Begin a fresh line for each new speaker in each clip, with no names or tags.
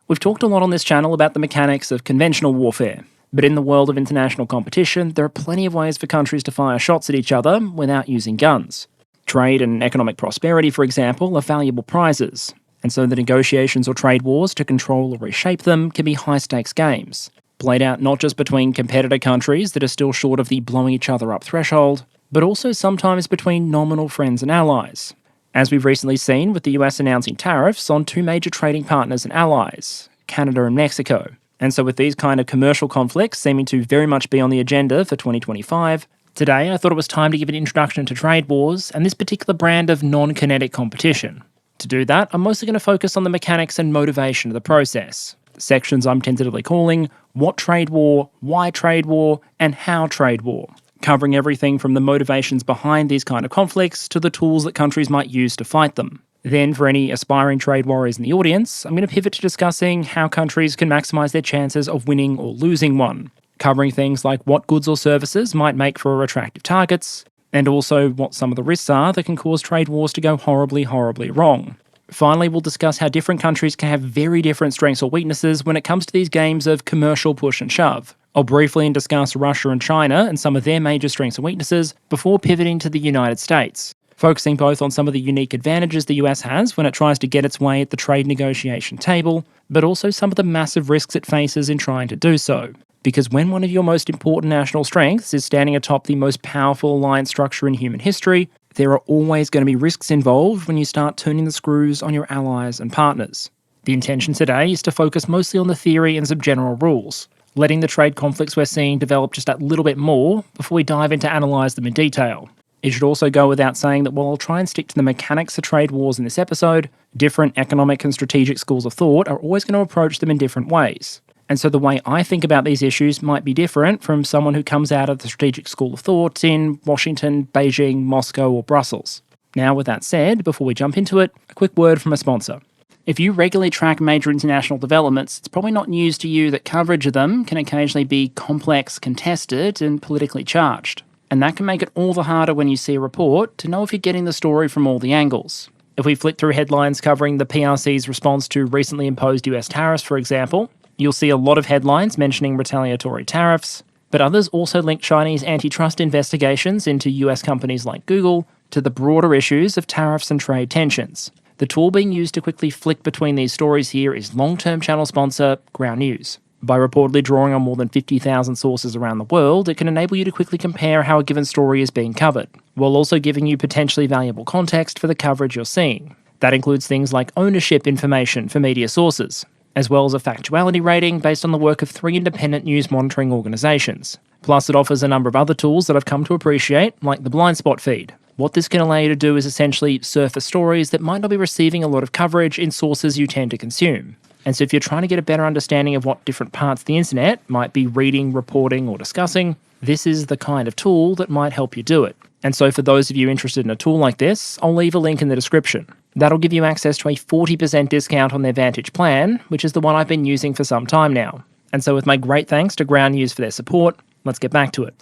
We've talked a lot on this channel about the mechanics of conventional warfare, but in the world of international competition, there are plenty of ways for countries to fire shots at each other without using guns. Trade and economic prosperity, for example, are valuable prizes, and so the negotiations or trade wars to control or reshape them can be high-stakes games, played out not just between competitor countries that are still short of the blowing each other up threshold, but also sometimes between nominal friends and allies, as we've recently seen with the US announcing tariffs on two major trading partners and allies, Canada and Mexico. And so with these kind of commercial conflicts seeming to very much be on the agenda for 2025, today I thought it was time to give an introduction to trade wars and this particular brand of non-kinetic competition. To do that, I'm mostly going to focus on the mechanics and motivation of the process. The sections I'm tentatively calling What Trade War, Why Trade War, and How Trade War, covering everything from the motivations behind these kind of conflicts to the tools that countries might use to fight them. Then, for any aspiring trade warriors in the audience, I'm going to pivot to discussing how countries can maximise their chances of winning or losing one, covering things like what goods or services might make for attractive targets, and also what some of the risks are that can cause trade wars to go horribly, horribly wrong. Finally, we'll discuss how different countries can have very different strengths or weaknesses when it comes to these games of commercial push and shove. I'll briefly discuss Russia and China and some of their major strengths and weaknesses before pivoting to the United States, focusing both on some of the unique advantages the US has when it tries to get its way at the trade negotiation table, but also some of the massive risks it faces in trying to do so. Because when one of your most important national strengths is standing atop the most powerful alliance structure in human history, there are always going to be risks involved when you start turning the screws on your allies and partners. The intention today is to focus mostly on the theory and some general rules, letting the trade conflicts we're seeing develop just that little bit more before we dive in to analyse them in detail. It should also go without saying that while I'll try and stick to the mechanics of trade wars in this episode, different economic and strategic schools of thought are always going to approach them in different ways. And so the way I think about these issues might be different from someone who comes out of the strategic school of thought in Washington, Beijing, Moscow, or Brussels. Now, with that said, before we jump into it, a quick word from a sponsor. If you regularly track major international developments, it's probably not news to you that coverage of them can occasionally be complex, contested, and politically charged. And that can make it all the harder when you see a report to know if you're getting the story from all the angles. If we flick through headlines covering the PRC's response to recently imposed US tariffs, for example, you'll see a lot of headlines mentioning retaliatory tariffs, but others also link Chinese antitrust investigations into US companies like Google to the broader issues of tariffs and trade tensions. The tool being used to quickly flick between these stories here is long-term channel sponsor Ground News. By reportedly drawing on more than 50,000 sources around the world, it can enable you to quickly compare how a given story is being covered, while also giving you potentially valuable context for the coverage you're seeing. That includes things like ownership information for media sources, as well as a factuality rating based on the work of 3 independent news monitoring organisations. Plus, it offers a number of other tools that I've come to appreciate, like the blind spot feed. What this can allow you to do is essentially surface stories that might not be receiving a lot of coverage in sources you tend to consume. And so if you're trying to get a better understanding of what different parts of the internet might be reading, reporting, or discussing, this is the kind of tool that might help you do it. And so for those of you interested in a tool like this, I'll leave a link in the description. That'll give you access to a 40% discount on their Vantage plan, which is the one I've been using for some time now. And so with my great thanks to Ground News for their support, let's get back to it.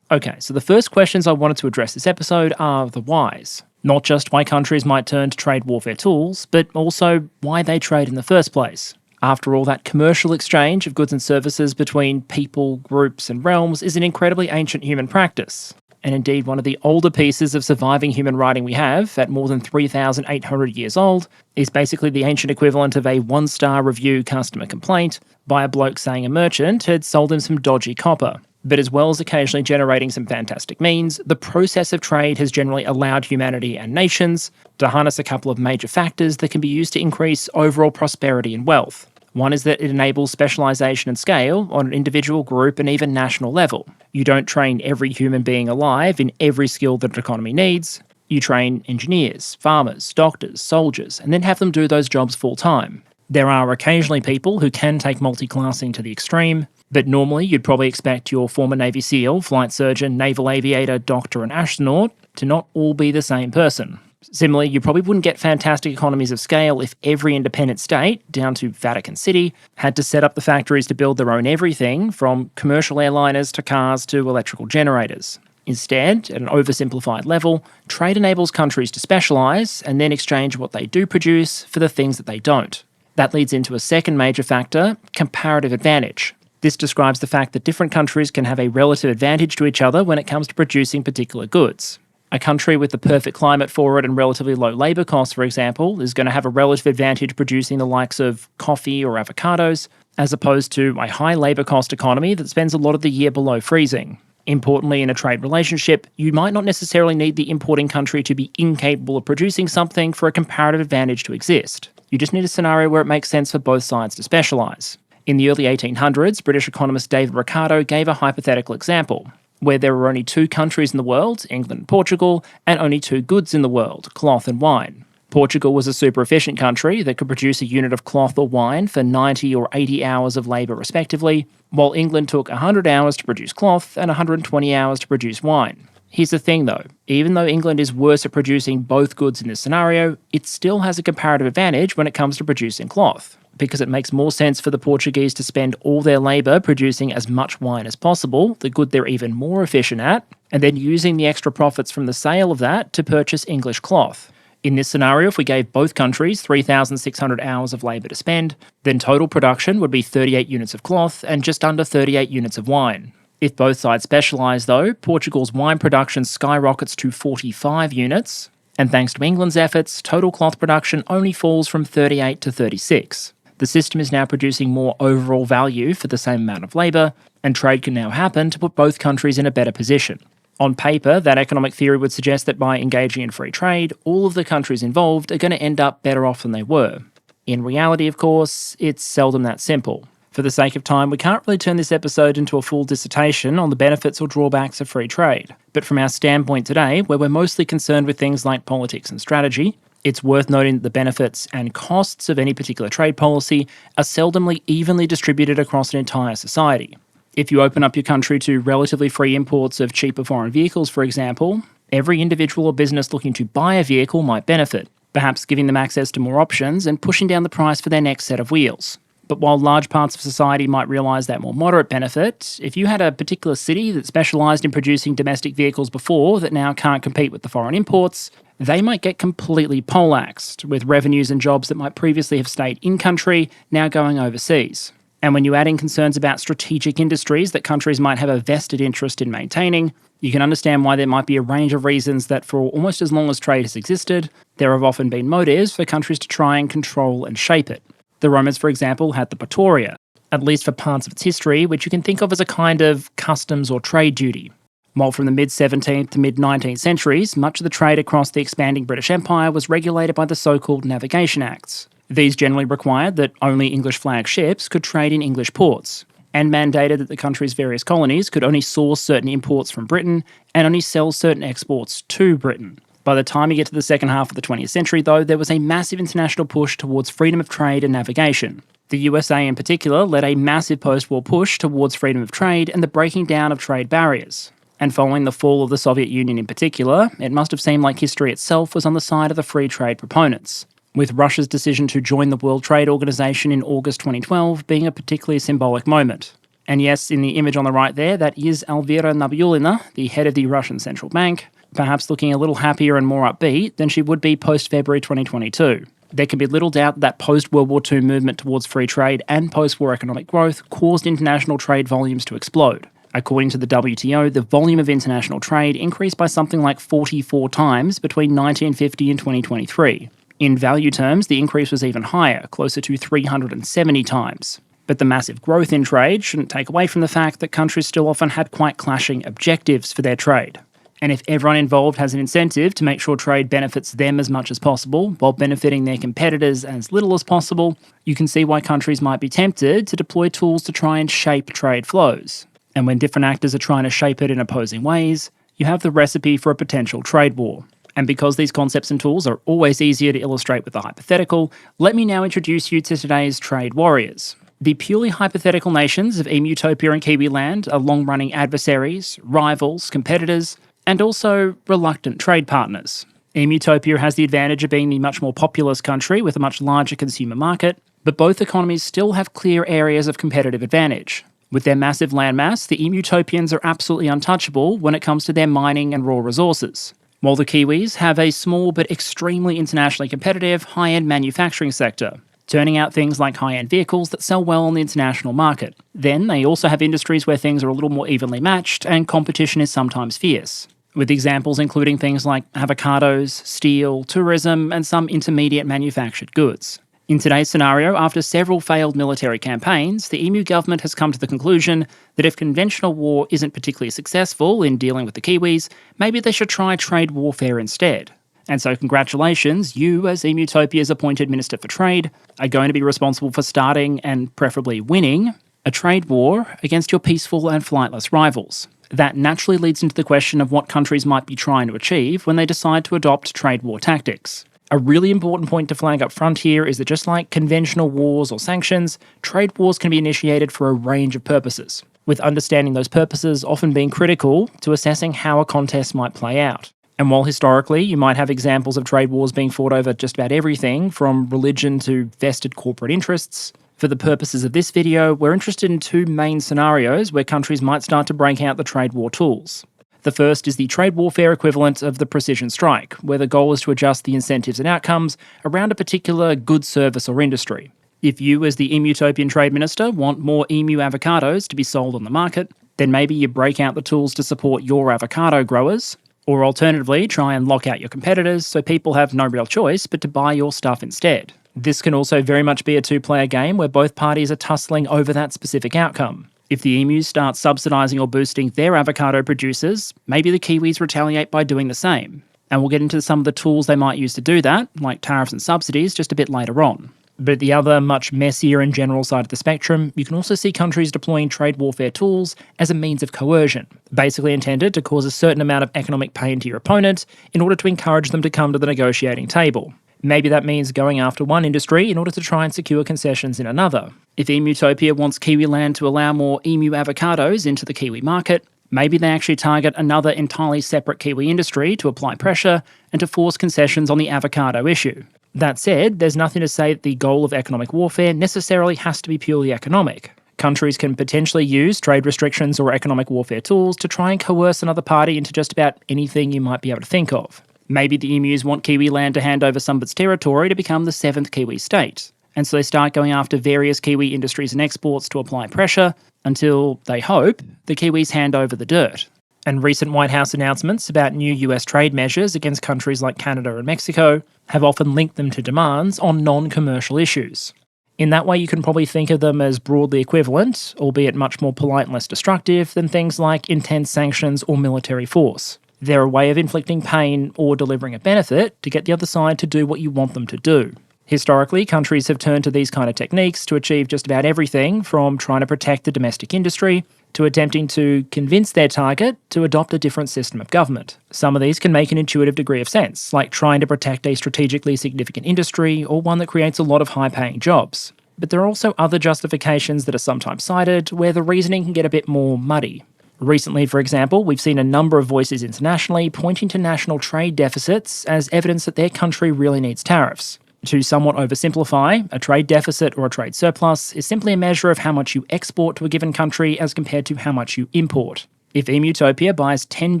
Okay, so the first questions I wanted to address this episode are the whys. Not just why countries might turn to trade warfare tools, but also why they trade in the first place. After all, that commercial exchange of goods and services between people, groups, and realms is an incredibly ancient human practice. And indeed, one of the older pieces of surviving human writing we have, at more than 3,800 years old, is basically the ancient equivalent of a 1-star review customer complaint by a bloke saying a merchant had sold him some dodgy copper. But as well as occasionally generating some fantastic memes, the process of trade has generally allowed humanity and nations to harness a couple of major factors that can be used to increase overall prosperity and wealth. One is that it enables specialisation and scale on an individual, group, and even national level. You don't train every human being alive in every skill that an economy needs. You train engineers, farmers, doctors, soldiers, and then have them do those jobs full-time. There are occasionally people who can take multi-classing to the extreme, but normally you'd probably expect your former Navy SEAL, flight surgeon, naval aviator, doctor, and astronaut to not all be the same person. Similarly, you probably wouldn't get fantastic economies of scale if every independent state, down to Vatican City, had to set up the factories to build their own everything, from commercial airliners to cars to electrical generators. Instead, at an oversimplified level, trade enables countries to specialise and then exchange what they do produce for the things that they don't. That leads into a second major factor, comparative advantage. This describes the fact that different countries can have a relative advantage to each other when it comes to producing particular goods. A country with the perfect climate for it and relatively low labour costs, for example, is going to have a relative advantage producing the likes of coffee or avocados, as opposed to a high labour cost economy that spends a lot of the year below freezing. Importantly, in a trade relationship, you might not necessarily need the importing country to be incapable of producing something for a comparative advantage to exist. You just need a scenario where it makes sense for both sides to specialise. In the early 1800s, British economist David Ricardo gave a hypothetical example, where there were only two countries in the world, England and Portugal, and only two goods in the world, cloth and wine. Portugal was a super efficient country that could produce a unit of cloth or wine for 90 or 80 hours of labour respectively, while England took 100 hours to produce cloth and 120 hours to produce wine. Here's the thing though, even though England is worse at producing both goods in this scenario, it still has a comparative advantage when it comes to producing cloth, because it makes more sense for the Portuguese to spend all their labour producing as much wine as possible, the good they're even more efficient at, and then using the extra profits from the sale of that to purchase English cloth. In this scenario, if we gave both countries 3,600 hours of labour to spend, then total production would be 38 units of cloth and just under 38 units of wine. If both sides specialise though, Portugal's wine production skyrockets to 45 units, and thanks to England's efforts, total cloth production only falls from 38 to 36. The system is now producing more overall value for the same amount of labour, and trade can now happen to put both countries in a better position. On paper, that economic theory would suggest that by engaging in free trade, all of the countries involved are going to end up better off than they were. In reality, of course, it's seldom that simple. For the sake of time, we can't really turn this episode into a full dissertation on the benefits or drawbacks of free trade. But from our standpoint today, where we're mostly concerned with things like politics and strategy, it's worth noting that the benefits and costs of any particular trade policy are seldomly evenly distributed across an entire society. If you open up your country to relatively free imports of cheaper foreign vehicles, for example, every individual or business looking to buy a vehicle might benefit, perhaps giving them access to more options and pushing down the price for their next set of wheels. But while large parts of society might realise that more moderate benefit, if you had a particular city that specialised in producing domestic vehicles before that now can't compete with the foreign imports, they might get completely poleaxed, with revenues and jobs that might previously have stayed in-country now going overseas. And when you add in concerns about strategic industries that countries might have a vested interest in maintaining, you can understand why there might be a range of reasons that for almost as long as trade has existed, there have often been motives for countries to try and control and shape it. The Romans, for example, had the Praetoria, at least for parts of its history, which you can think of as a kind of customs or trade duty. While from the mid-17th to mid-19th centuries, much of the trade across the expanding British Empire was regulated by the so-called Navigation Acts. These generally required that only English-flagged ships could trade in English ports, and mandated that the country's various colonies could only source certain imports from Britain and only sell certain exports to Britain. By the time you get to the second half of the 20th century, though, there was a massive international push towards freedom of trade and navigation. The USA in particular led a massive post-war push towards freedom of trade and the breaking down of trade barriers. And following the fall of the Soviet Union in particular, it must have seemed like history itself was on the side of the free trade proponents, with Russia's decision to join the World Trade Organization in August 2012 being a particularly symbolic moment. And yes, in the image on the right there, that is Elvira Nabiullina, the head of the Russian Central Bank, perhaps looking a little happier and more upbeat than she would be post-February 2022. There can be little doubt that post-World War II movement towards free trade and post-war economic growth caused international trade volumes to explode. According to the WTO, the volume of international trade increased by something like 44 times between 1950 and 2023. In value terms, the increase was even higher, closer to 370 times. But the massive growth in trade shouldn't take away from the fact that countries still often had quite clashing objectives for their trade. And if everyone involved has an incentive to make sure trade benefits them as much as possible, while benefiting their competitors as little as possible, you can see why countries might be tempted to deploy tools to try and shape trade flows. And when different actors are trying to shape it in opposing ways, you have the recipe for a potential trade war. And because these concepts and tools are always easier to illustrate with a hypothetical, let me now introduce you to today's trade warriors. The purely hypothetical nations of Emutopia and Kiwiland are long-running adversaries, rivals, competitors, and also reluctant trade partners. Emutopia has the advantage of being the much more populous country with a much larger consumer market, but both economies still have clear areas of competitive advantage. With their massive landmass, the Emutopians are absolutely untouchable when it comes to their mining and raw resources, while the Kiwis have a small but extremely internationally competitive high-end manufacturing sector. turning out things like high-end vehicles that sell well on the international market. Then they also have industries where things are a little more evenly matched and competition is sometimes fierce, with examples including things like avocados, steel, tourism, and some intermediate manufactured goods. In today's scenario, after several failed military campaigns, the EMU government has come to the conclusion that if conventional war isn't particularly successful in dealing with the Kiwis, maybe they should try trade warfare instead. And so congratulations, you, as EMUtopia's appointed Minister for Trade, are going to be responsible for starting, and preferably winning, a trade war against your peaceful and flightless rivals. That naturally leads into the question of what countries might be trying to achieve when they decide to adopt trade war tactics. A really important point to flag up front here is that just like conventional wars or sanctions, trade wars can be initiated for a range of purposes, with understanding those purposes often being critical to assessing how a contest might play out. And while historically you might have examples of trade wars being fought over just about everything from religion to vested corporate interests, for the purposes of this video, we're interested in two main scenarios where countries might start to break out the trade war tools. The first is the trade warfare equivalent of the precision strike, where the goal is to adjust the incentives and outcomes around a particular good, service or industry. If you, as the EMUtopian Trade Minister, want more emu avocados to be sold on the market, then maybe you break out the tools to support your avocado growers, or alternatively try and lock out your competitors so people have no real choice but to buy your stuff instead. This can also very much be a two-player game where both parties are tussling over that specific outcome. If the emus start subsidising or boosting their avocado producers, maybe the Kiwis retaliate by doing the same. And we'll get into some of the tools they might use to do that, like tariffs and subsidies, just a bit later on. But at the other, much messier and general side of the spectrum, you can also see countries deploying trade warfare tools as a means of coercion, basically intended to cause a certain amount of economic pain to your opponent in order to encourage them to come to the negotiating table. Maybe that means going after one industry in order to try and secure concessions in another. If EMUtopia wants Kiwiland to allow more emu avocados into the Kiwi market, maybe they actually target another entirely separate Kiwi industry to apply pressure and to force concessions on the avocado issue. That said, there's nothing to say that the goal of economic warfare necessarily has to be purely economic. Countries can potentially use trade restrictions or economic warfare tools to try and coerce another party into just about anything you might be able to think of. Maybe the emus want Kiwiland to hand over some of its territory to become the 7th Kiwi state, and so they start going after various Kiwi industries and exports to apply pressure until, they hope, the Kiwis hand over the dirt. And recent White House announcements about new US trade measures against countries like Canada and Mexico have often linked them to demands on non-commercial issues. In that way, you can probably think of them as broadly equivalent, albeit much more polite and less destructive, than things like intense sanctions or military force. They're a way of inflicting pain or delivering a benefit to get the other side to do what you want them to do. Historically, countries have turned to these kind of techniques to achieve just about everything from trying to protect the domestic industry to attempting to convince their target to adopt a different system of government. Some of these can make an intuitive degree of sense, like trying to protect a strategically significant industry or one that creates a lot of high-paying jobs. But there are also other justifications that are sometimes cited where the reasoning can get a bit more muddy. Recently, for example, we've seen a number of voices internationally pointing to national trade deficits as evidence that their country really needs tariffs. To somewhat oversimplify, a trade deficit or a trade surplus is simply a measure of how much you export to a given country as compared to how much you import. If EMUtopia buys $10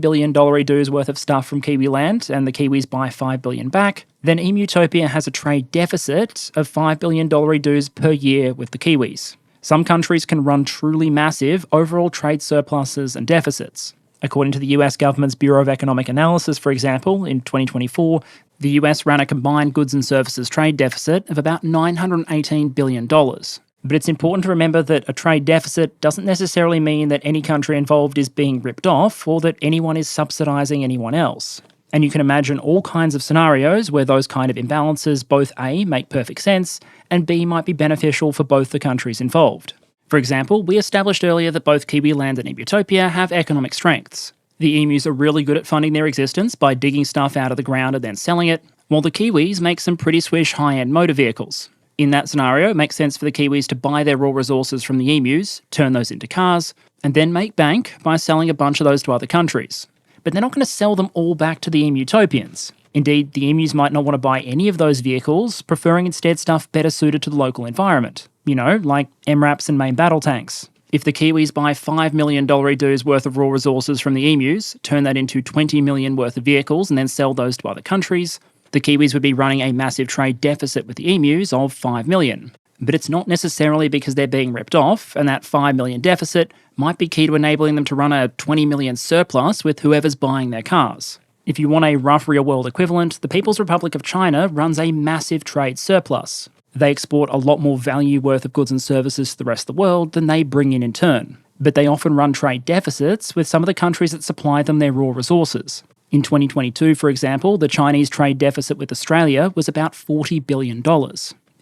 billion dues worth of stuff from Kiwiland and the Kiwis buy $5 billion back, then EMUtopia has a trade deficit of $5 billion dues per year with the Kiwis. Some countries can run truly massive overall trade surpluses and deficits. According to the US government's Bureau of Economic Analysis, for example, in 2024, the US ran a combined goods and services trade deficit of about $918 billion. But it's important to remember that a trade deficit doesn't necessarily mean that any country involved is being ripped off or that anyone is subsidising anyone else. And you can imagine all kinds of scenarios where those kind of imbalances both A, make perfect sense, and B, might be beneficial for both the countries involved. For example, we established earlier that both Kiwiland and EMUtopia have economic strengths. The emus are really good at funding their existence by digging stuff out of the ground and then selling it, while the Kiwis make some pretty swish high-end motor vehicles. In that scenario, it makes sense for the Kiwis to buy their raw resources from the emus, turn those into cars, and then make bank by selling a bunch of those to other countries. But they're not going to sell them all back to the EMUtopians. Indeed, the emus might not want to buy any of those vehicles, preferring instead stuff better suited to the local environment. Like MRAPs and main battle tanks. If the Kiwis buy $5 million dues worth of raw resources from the emus, turn that into $20 million worth of vehicles and then sell those to other countries, The Kiwis would be running a massive trade deficit with the emus of $5 million. But it's not necessarily because they're being ripped off, and that $5 million deficit might be key to enabling them to run a $20 million surplus with whoever's buying their cars. If you want a rough real-world equivalent, the People's Republic of China runs a massive trade surplus. They export a lot more value worth of goods and services to the rest of the world than they bring in turn. But they often run trade deficits with some of the countries that supply them their raw resources. In 2022, for example, the Chinese trade deficit with Australia was about $40 billion.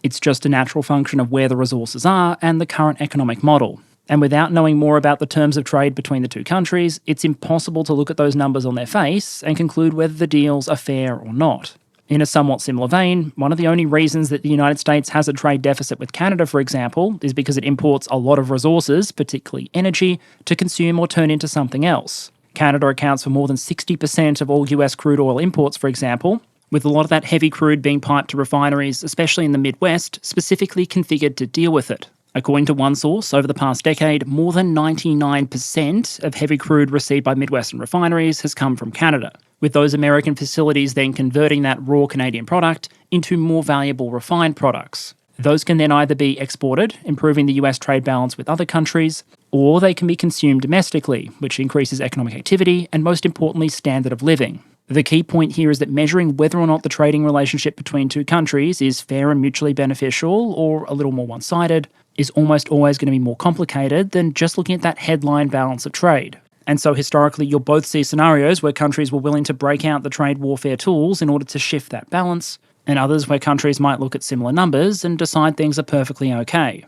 It's just a natural function of where the resources are and the current economic model. And without knowing more about the terms of trade between the two countries, it's impossible to look at those numbers on their face and conclude whether the deals are fair or not. In a somewhat similar vein, one of the only reasons that the United States has a trade deficit with Canada, for example, is because it imports a lot of resources, particularly energy, to consume or turn into something else. Canada accounts for more than 60% of all US crude oil imports, for example, with a lot of that heavy crude being piped to refineries, especially in the Midwest, specifically configured to deal with it. According to one source, over the past decade, more than 99% of heavy crude received by Midwestern refineries has come from Canada, with those American facilities then converting that raw Canadian product into more valuable refined products. Those can then either be exported, improving the US trade balance with other countries, or they can be consumed domestically, which increases economic activity and, most importantly, standard of living. The key point here is that measuring whether or not the trading relationship between two countries is fair and mutually beneficial, or a little more one-sided, is almost always going to be more complicated than just looking at that headline balance of trade. And so historically, you'll both see scenarios where countries were willing to break out the trade warfare tools in order to shift that balance, and others where countries might look at similar numbers and decide things are perfectly okay.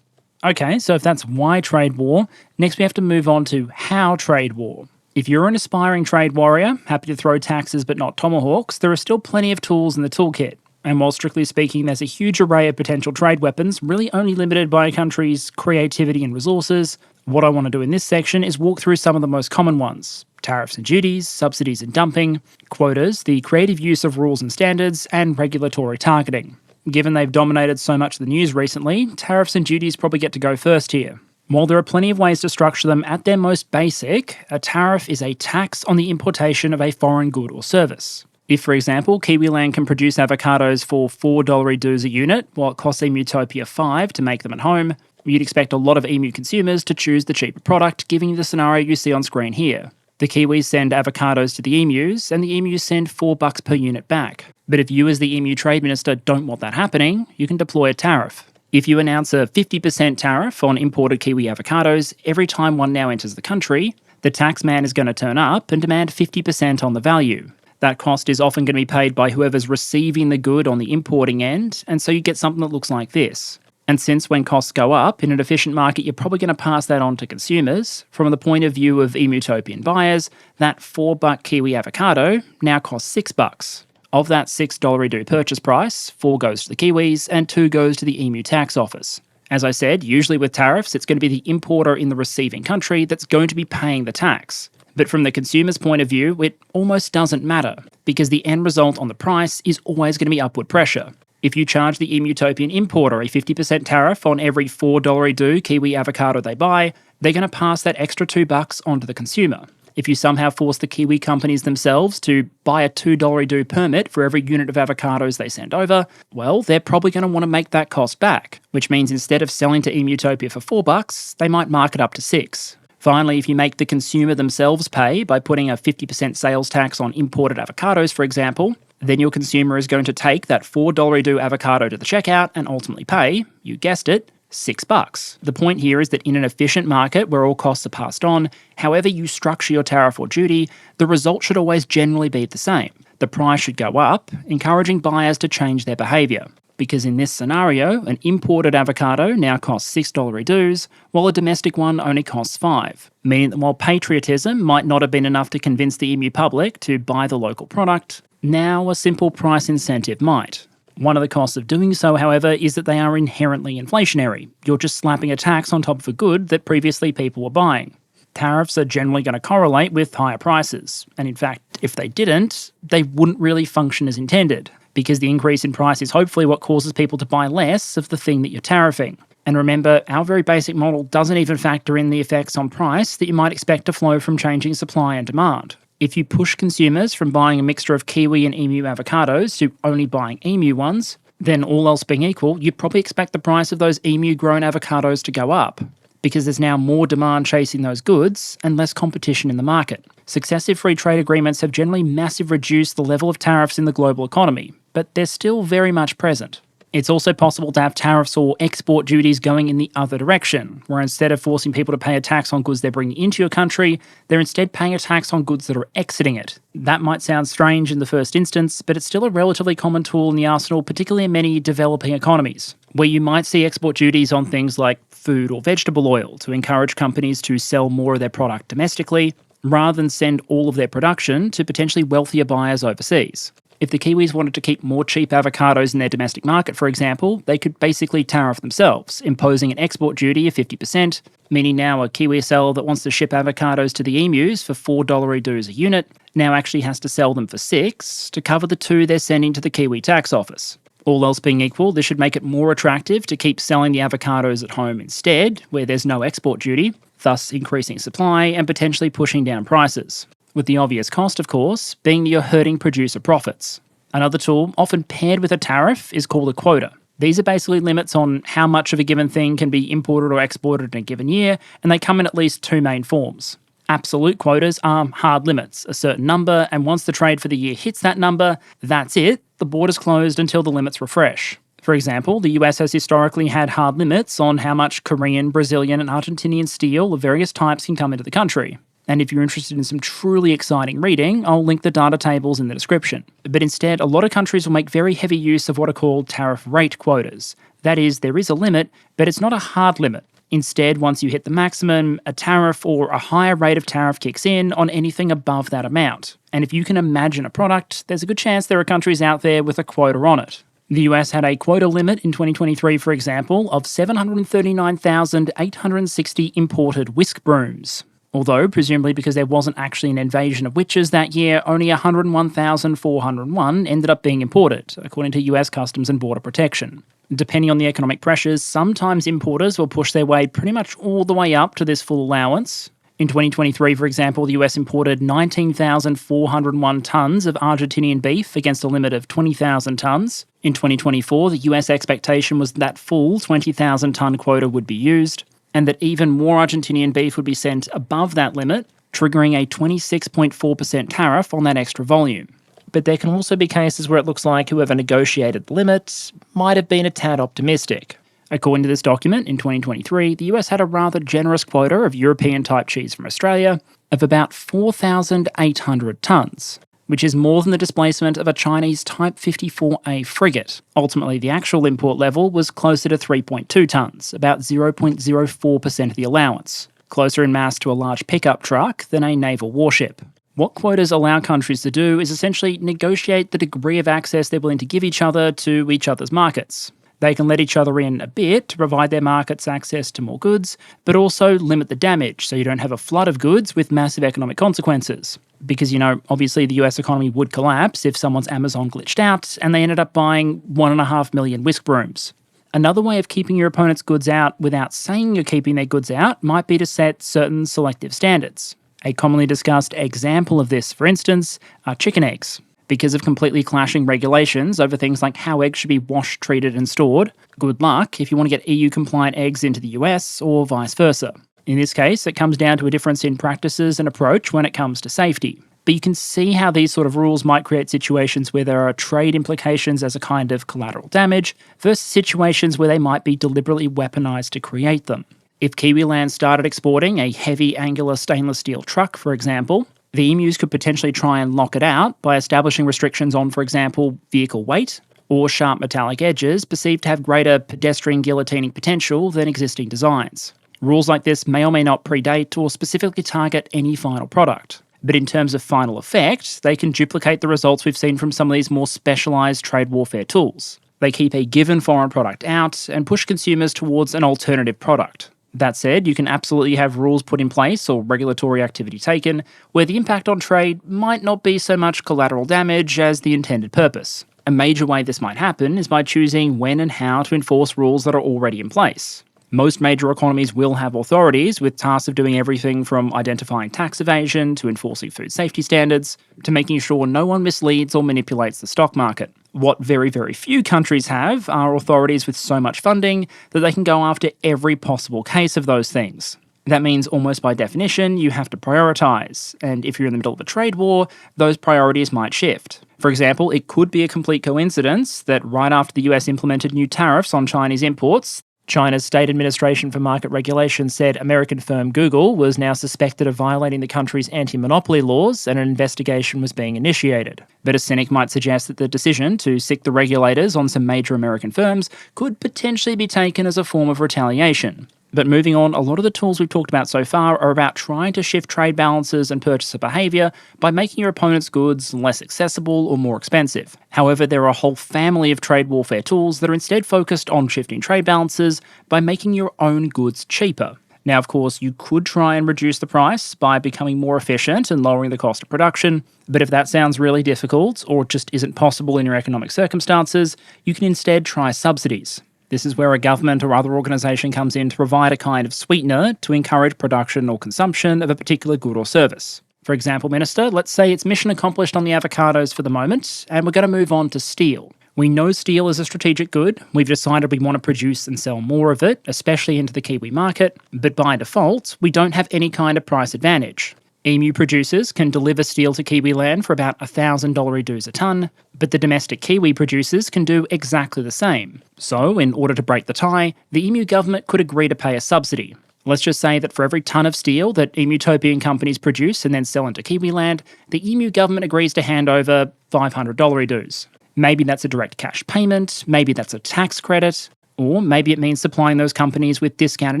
Okay, so if that's why trade war, next we have to move on to how trade war. If you're an aspiring trade warrior, happy to throw taxes but not tomahawks, there are still plenty of tools in the toolkit. And while strictly speaking, there's a huge array of potential trade weapons, really only limited by a country's creativity and resources, what I want to do in this section is walk through some of the most common ones: tariffs and duties, subsidies and dumping, quotas, the creative use of rules and standards, and regulatory targeting. Given they've dominated so much of the news recently, tariffs and duties probably get to go first here. While there are plenty of ways to structure them, at their most basic, a tariff is a tax on the importation of a foreign good or service. If, for example, Kiwiland can produce avocados for $4 dues a unit, while it costs Emutopia $5 to make them at home, you'd expect a lot of emu consumers to choose the cheaper product, giving you the scenario you see on screen here. The Kiwis send avocados to the emus, and the emus send $4 per unit back. But if you as the emu trade minister don't want that happening, you can deploy a tariff. If you announce a 50% tariff on imported Kiwi avocados every time one now enters the country, the tax man is going to turn up and demand 50% on the value. That cost is often going to be paid by whoever's receiving the good on the importing end, and so you get something that looks like this. And since when costs go up, in an efficient market, you're probably going to pass that on to consumers, from the point of view of emutopian buyers, that $4 Kiwi avocado now costs $6. Of that $6 due purchase price, $4 goes to the Kiwis and $2 goes to the emu tax office. As I said, usually with tariffs, it's going to be the importer in the receiving country that's going to be paying the tax. But from the consumer's point of view, it almost doesn't matter, because the end result on the price is always going to be upward pressure. If you charge the emutopian importer a 50% tariff on every $4 due Kiwi avocado they buy, they're going to pass that extra $2 onto the consumer. If you somehow force the Kiwi companies themselves to buy a $2 due permit for every unit of avocados they send over, well, they're probably going to want to make that cost back, which means instead of selling to Emutopia for $4, they might mark it up to $6. Finally, if you make the consumer themselves pay by putting a 50% sales tax on imported avocados, for example, then your consumer is going to take that $4 due avocado to the checkout and ultimately pay, you guessed it, $6. The point here is that in an efficient market where all costs are passed on, however you structure your tariff or duty, the result should always generally be the same. The price should go up, encouraging buyers to change their behaviour. Because in this scenario, an imported avocado now costs $6 dues, while a domestic one only costs $5, meaning that while patriotism might not have been enough to convince the emu public to buy the local product, now a simple price incentive might. One of the costs of doing so, however, is that they are inherently inflationary. You're just slapping a tax on top of a good that previously people were buying. Tariffs are generally going to correlate with higher prices, and in fact, if they didn't, they wouldn't really function as intended, because the increase in price is hopefully what causes people to buy less of the thing that you're tariffing. And remember, our very basic model doesn't even factor in the effects on price that you might expect to flow from changing supply and demand. If you push consumers from buying a mixture of kiwi and emu avocados to only buying emu ones, then all else being equal, you'd probably expect the price of those emu-grown avocados to go up, because there's now more demand chasing those goods and less competition in the market. Successive free trade agreements have generally massively reduced the level of tariffs in the global economy, but they're still very much present. It's also possible to have tariffs or export duties going in the other direction, where instead of forcing people to pay a tax on goods they're bringing into your country, they're instead paying a tax on goods that are exiting it. That might sound strange in the first instance, but it's still a relatively common tool in the arsenal, particularly in many developing economies, where you might see export duties on things like food or vegetable oil to encourage companies to sell more of their product domestically, rather than send all of their production to potentially wealthier buyers overseas. If the Kiwis wanted to keep more cheap avocados in their domestic market, for example, they could basically tariff themselves, imposing an export duty of 50%, meaning now a Kiwi seller that wants to ship avocados to the emus for $4 dues a unit now actually has to sell them for $6 to cover the $2 they're sending to the Kiwi tax office. All else being equal, this should make it more attractive to keep selling the avocados at home instead, where there's no export duty, thus increasing supply and potentially pushing down prices. With the obvious cost, of course, being that you're hurting producer profits. Another tool, often paired with a tariff, is called a quota. These are basically limits on how much of a given thing can be imported or exported in a given year, and they come in at least two main forms. Absolute quotas are hard limits, a certain number, and once the trade for the year hits that number, that's it, the border's closed until the limits refresh. For example, the US has historically had hard limits on how much Korean, Brazilian, and Argentinian steel of various types can come into the country. And if you're interested in some truly exciting reading, I'll link the data tables in the description. But instead, a lot of countries will make very heavy use of what are called tariff rate quotas. That is, there is a limit, but it's not a hard limit. Instead, once you hit the maximum, a tariff or a higher rate of tariff kicks in on anything above that amount. And if you can imagine a product, there's a good chance there are countries out there with a quota on it. The US had a quota limit in 2023, for example, of 739,860 imported whisk brooms. Although, presumably because there wasn't actually an invasion of witches that year, only 101,401 ended up being imported, according to US Customs and Border Protection. Depending on the economic pressures, sometimes importers will push their way pretty much all the way up to this full allowance. In 2023, for example, the US imported 19,401 tonnes of Argentinian beef against a limit of 20,000 tonnes. In 2024, the US expectation was that full 20,000 tonne quota would be used, and that even more Argentinian beef would be sent above that limit, triggering a 26.4% tariff on that extra volume. But there can also be cases where it looks like whoever negotiated the limit might have been a tad optimistic. According to this document, in 2023, the US had a rather generous quota of European-type cheese from Australia of about 4,800 tonnes, which is more than the displacement of a Chinese Type 54A frigate. Ultimately, the actual import level was closer to 3.2 tonnes, about 0.04% of the allowance, closer in mass to a large pickup truck than a naval warship. What quotas allow countries to do is essentially negotiate the degree of access they're willing to give each other to each other's markets. They can let each other in a bit to provide their markets access to more goods, but also limit the damage so you don't have a flood of goods with massive economic consequences. Because, obviously the US economy would collapse if someone's Amazon glitched out and they ended up buying 1.5 million whisk brooms. Another way of keeping your opponent's goods out without saying you're keeping their goods out might be to set certain selective standards. A commonly discussed example of this, for instance, are chicken eggs. Because of completely clashing regulations over things like how eggs should be washed, treated and stored, good luck if you want to get EU-compliant eggs into the US or vice versa. In this case, it comes down to a difference in practices and approach when it comes to safety. But you can see how these sort of rules might create situations where there are trade implications as a kind of collateral damage versus situations where they might be deliberately weaponized to create them. If Kiwiland started exporting a heavy angular stainless steel truck, for example, the emus could potentially try and lock it out by establishing restrictions on, for example, vehicle weight or sharp metallic edges perceived to have greater pedestrian guillotining potential than existing designs. Rules like this may or may not predate or specifically target any final product. But in terms of final effect, they can duplicate the results we've seen from some of these more specialised trade warfare tools. They keep a given foreign product out and push consumers towards an alternative product. That said, you can absolutely have rules put in place or regulatory activity taken where the impact on trade might not be so much collateral damage as the intended purpose. A major way this might happen is by choosing when and how to enforce rules that are already in place. Most major economies will have authorities with tasks of doing everything from identifying tax evasion to enforcing food safety standards to making sure no one misleads or manipulates the stock market. What very, very few countries have are authorities with so much funding that they can go after every possible case of those things. That means almost by definition, you have to prioritise, and if you're in the middle of a trade war, those priorities might shift. For example, it could be a complete coincidence that right after the US implemented new tariffs on Chinese imports, China's State Administration for Market Regulation said American firm Google was now suspected of violating the country's anti-monopoly laws and an investigation was being initiated. But a cynic might suggest that the decision to sic the regulators on some major American firms could potentially be taken as a form of retaliation. But moving on, a lot of the tools we've talked about so far are about trying to shift trade balances and purchaser behaviour by making your opponent's goods less accessible or more expensive. However, there are a whole family of trade warfare tools that are instead focused on shifting trade balances by making your own goods cheaper. Now, of course, you could try and reduce the price by becoming more efficient and lowering the cost of production, but if that sounds really difficult or just isn't possible in your economic circumstances, you can instead try subsidies. This is where a government or other organisation comes in to provide a kind of sweetener to encourage production or consumption of a particular good or service. For example, Minister, let's say it's mission accomplished on the avocados for the moment, and we're going to move on to steel. We know steel is a strategic good. We've decided we want to produce and sell more of it, especially into the Kiwi market, but by default, we don't have any kind of price advantage. EMU producers can deliver steel to Kiwi land for about $1,000 dues a tonne, but the domestic Kiwi producers can do exactly the same. So, in order to break the tie, the EMU government could agree to pay a subsidy. Let's just say that for every tonne of steel that EMU-topian companies produce and then sell into Kiwi land, the EMU government agrees to hand over $500 dues. Maybe that's a direct cash payment, maybe that's a tax credit, or maybe it means supplying those companies with discounted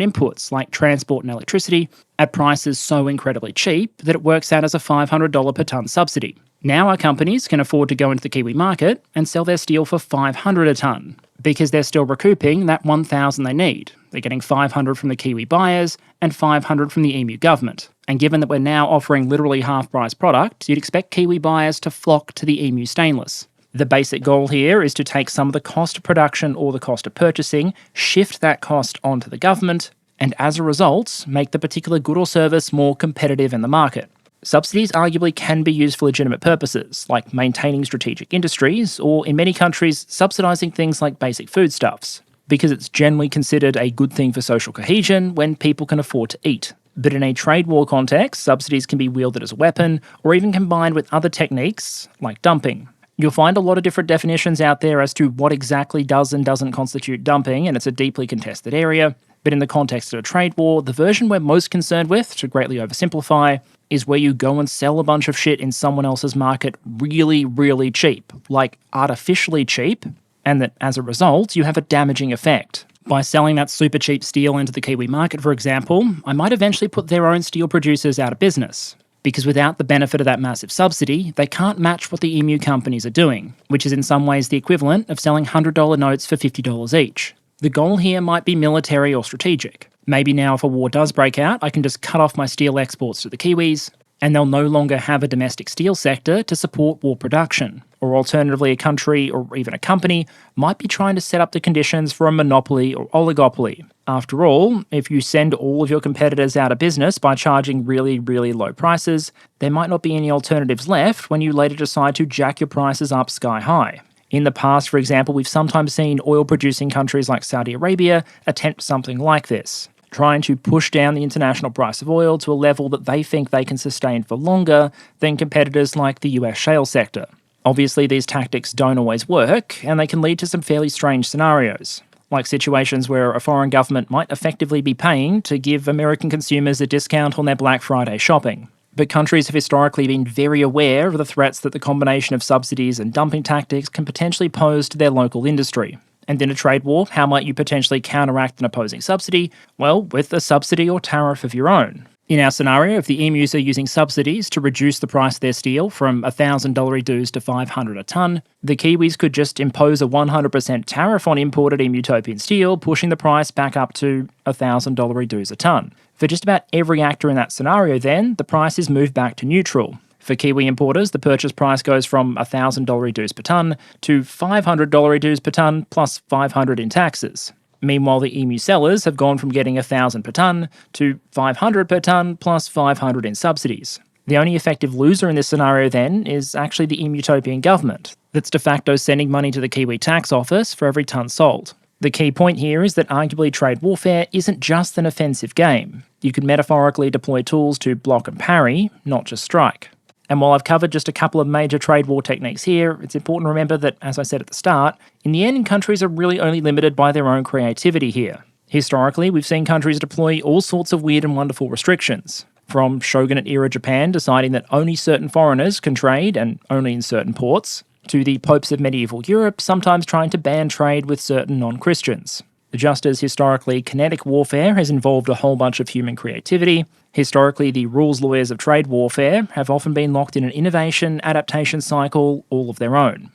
inputs like transport and electricity at prices so incredibly cheap that it works out as a $500 per tonne subsidy. Now our companies can afford to go into the Kiwi market and sell their steel for $500 a tonne because they're still recouping that $1,000 they need. They're getting $500 from the Kiwi buyers and $500 from the EMU government. And given that we're now offering literally half-price product, you'd expect Kiwi buyers to flock to the EMU stainless. The basic goal here is to take some of the cost of production or the cost of purchasing, shift that cost onto the government, and as a result, make the particular good or service more competitive in the market. Subsidies arguably can be used for legitimate purposes, like maintaining strategic industries, or in many countries, subsidising things like basic foodstuffs, because it's generally considered a good thing for social cohesion when people can afford to eat. But in a trade war context, subsidies can be wielded as a weapon, or even combined with other techniques, like dumping. You'll find a lot of different definitions out there as to what exactly does and doesn't constitute dumping, and it's a deeply contested area. But in the context of a trade war, the version we're most concerned with, to greatly oversimplify, is where you go and sell a bunch of shit in someone else's market really, really cheap, like artificially cheap, and that as a result, you have a damaging effect. By selling that super cheap steel into the Kiwi market, for example, I might eventually put their own steel producers out of business. Because without the benefit of that massive subsidy, they can't match what the EMU companies are doing, which is in some ways the equivalent of selling $100 notes for $50 each. The goal here might be military or strategic. Maybe now if a war does break out, I can just cut off my steel exports to the Kiwis, and they'll no longer have a domestic steel sector to support war production. Or alternatively, a country or even a company might be trying to set up the conditions for a monopoly or oligopoly. After all, if you send all of your competitors out of business by charging really, really low prices, there might not be any alternatives left when you later decide to jack your prices up sky high. In the past, for example, we've sometimes seen oil-producing countries like Saudi Arabia attempt something like this, trying to push down the international price of oil to a level that they think they can sustain for longer than competitors like the US shale sector. Obviously, these tactics don't always work, and they can lead to some fairly strange scenarios, like situations where a foreign government might effectively be paying to give American consumers a discount on their Black Friday shopping. But countries have historically been very aware of the threats that the combination of subsidies and dumping tactics can potentially pose to their local industry. And in a trade war, how might you potentially counteract an opposing subsidy? Well, with a subsidy or tariff of your own. In our scenario, if the EMUs are using subsidies to reduce the price of their steel from $1,000 dues to $500 a tonne, the Kiwis could just impose a 100% tariff on imported EMU-topian steel, pushing the price back up to $1,000 dues a tonne. For just about every actor in that scenario then, the price is moved back to neutral. For Kiwi importers, the purchase price goes from $1,000 dues per tonne to $500 dues per tonne plus $500 in taxes. Meanwhile, the EMU sellers have gone from getting 1,000 per tonne to 500 per tonne plus 500 in subsidies. The only effective loser in this scenario then is actually the EMU-topian government, that's de facto sending money to the Kiwi tax office for every tonne sold. The key point here is that arguably trade warfare isn't just an offensive game. You can metaphorically deploy tools to block and parry, not just strike. And while I've covered just a couple of major trade war techniques here, it's important to remember that, as I said at the start, in the end, countries are really only limited by their own creativity here. Historically, we've seen countries deploy all sorts of weird and wonderful restrictions, from shogunate-era Japan deciding that only certain foreigners can trade and only in certain ports, to the popes of medieval Europe sometimes trying to ban trade with certain non-Christians. Just as historically kinetic warfare has involved a whole bunch of human creativity, historically the rules lawyers of trade warfare have often been locked in an innovation adaptation cycle all of their own.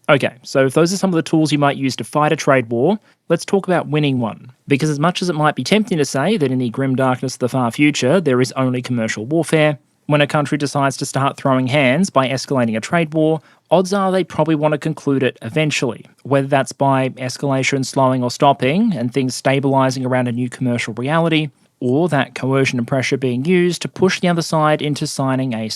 Okay, so if those are some of the tools you might use to fight a trade war, let's talk about winning one. Because as much as it might be tempting to say that in the grim darkness of the far future there is only commercial warfare, when a country decides to start throwing hands by escalating a trade war, odds are they probably want to conclude it eventually, whether that's by escalation slowing or stopping and things stabilising around a new commercial reality, or that coercion and pressure being used to push the other side into signing a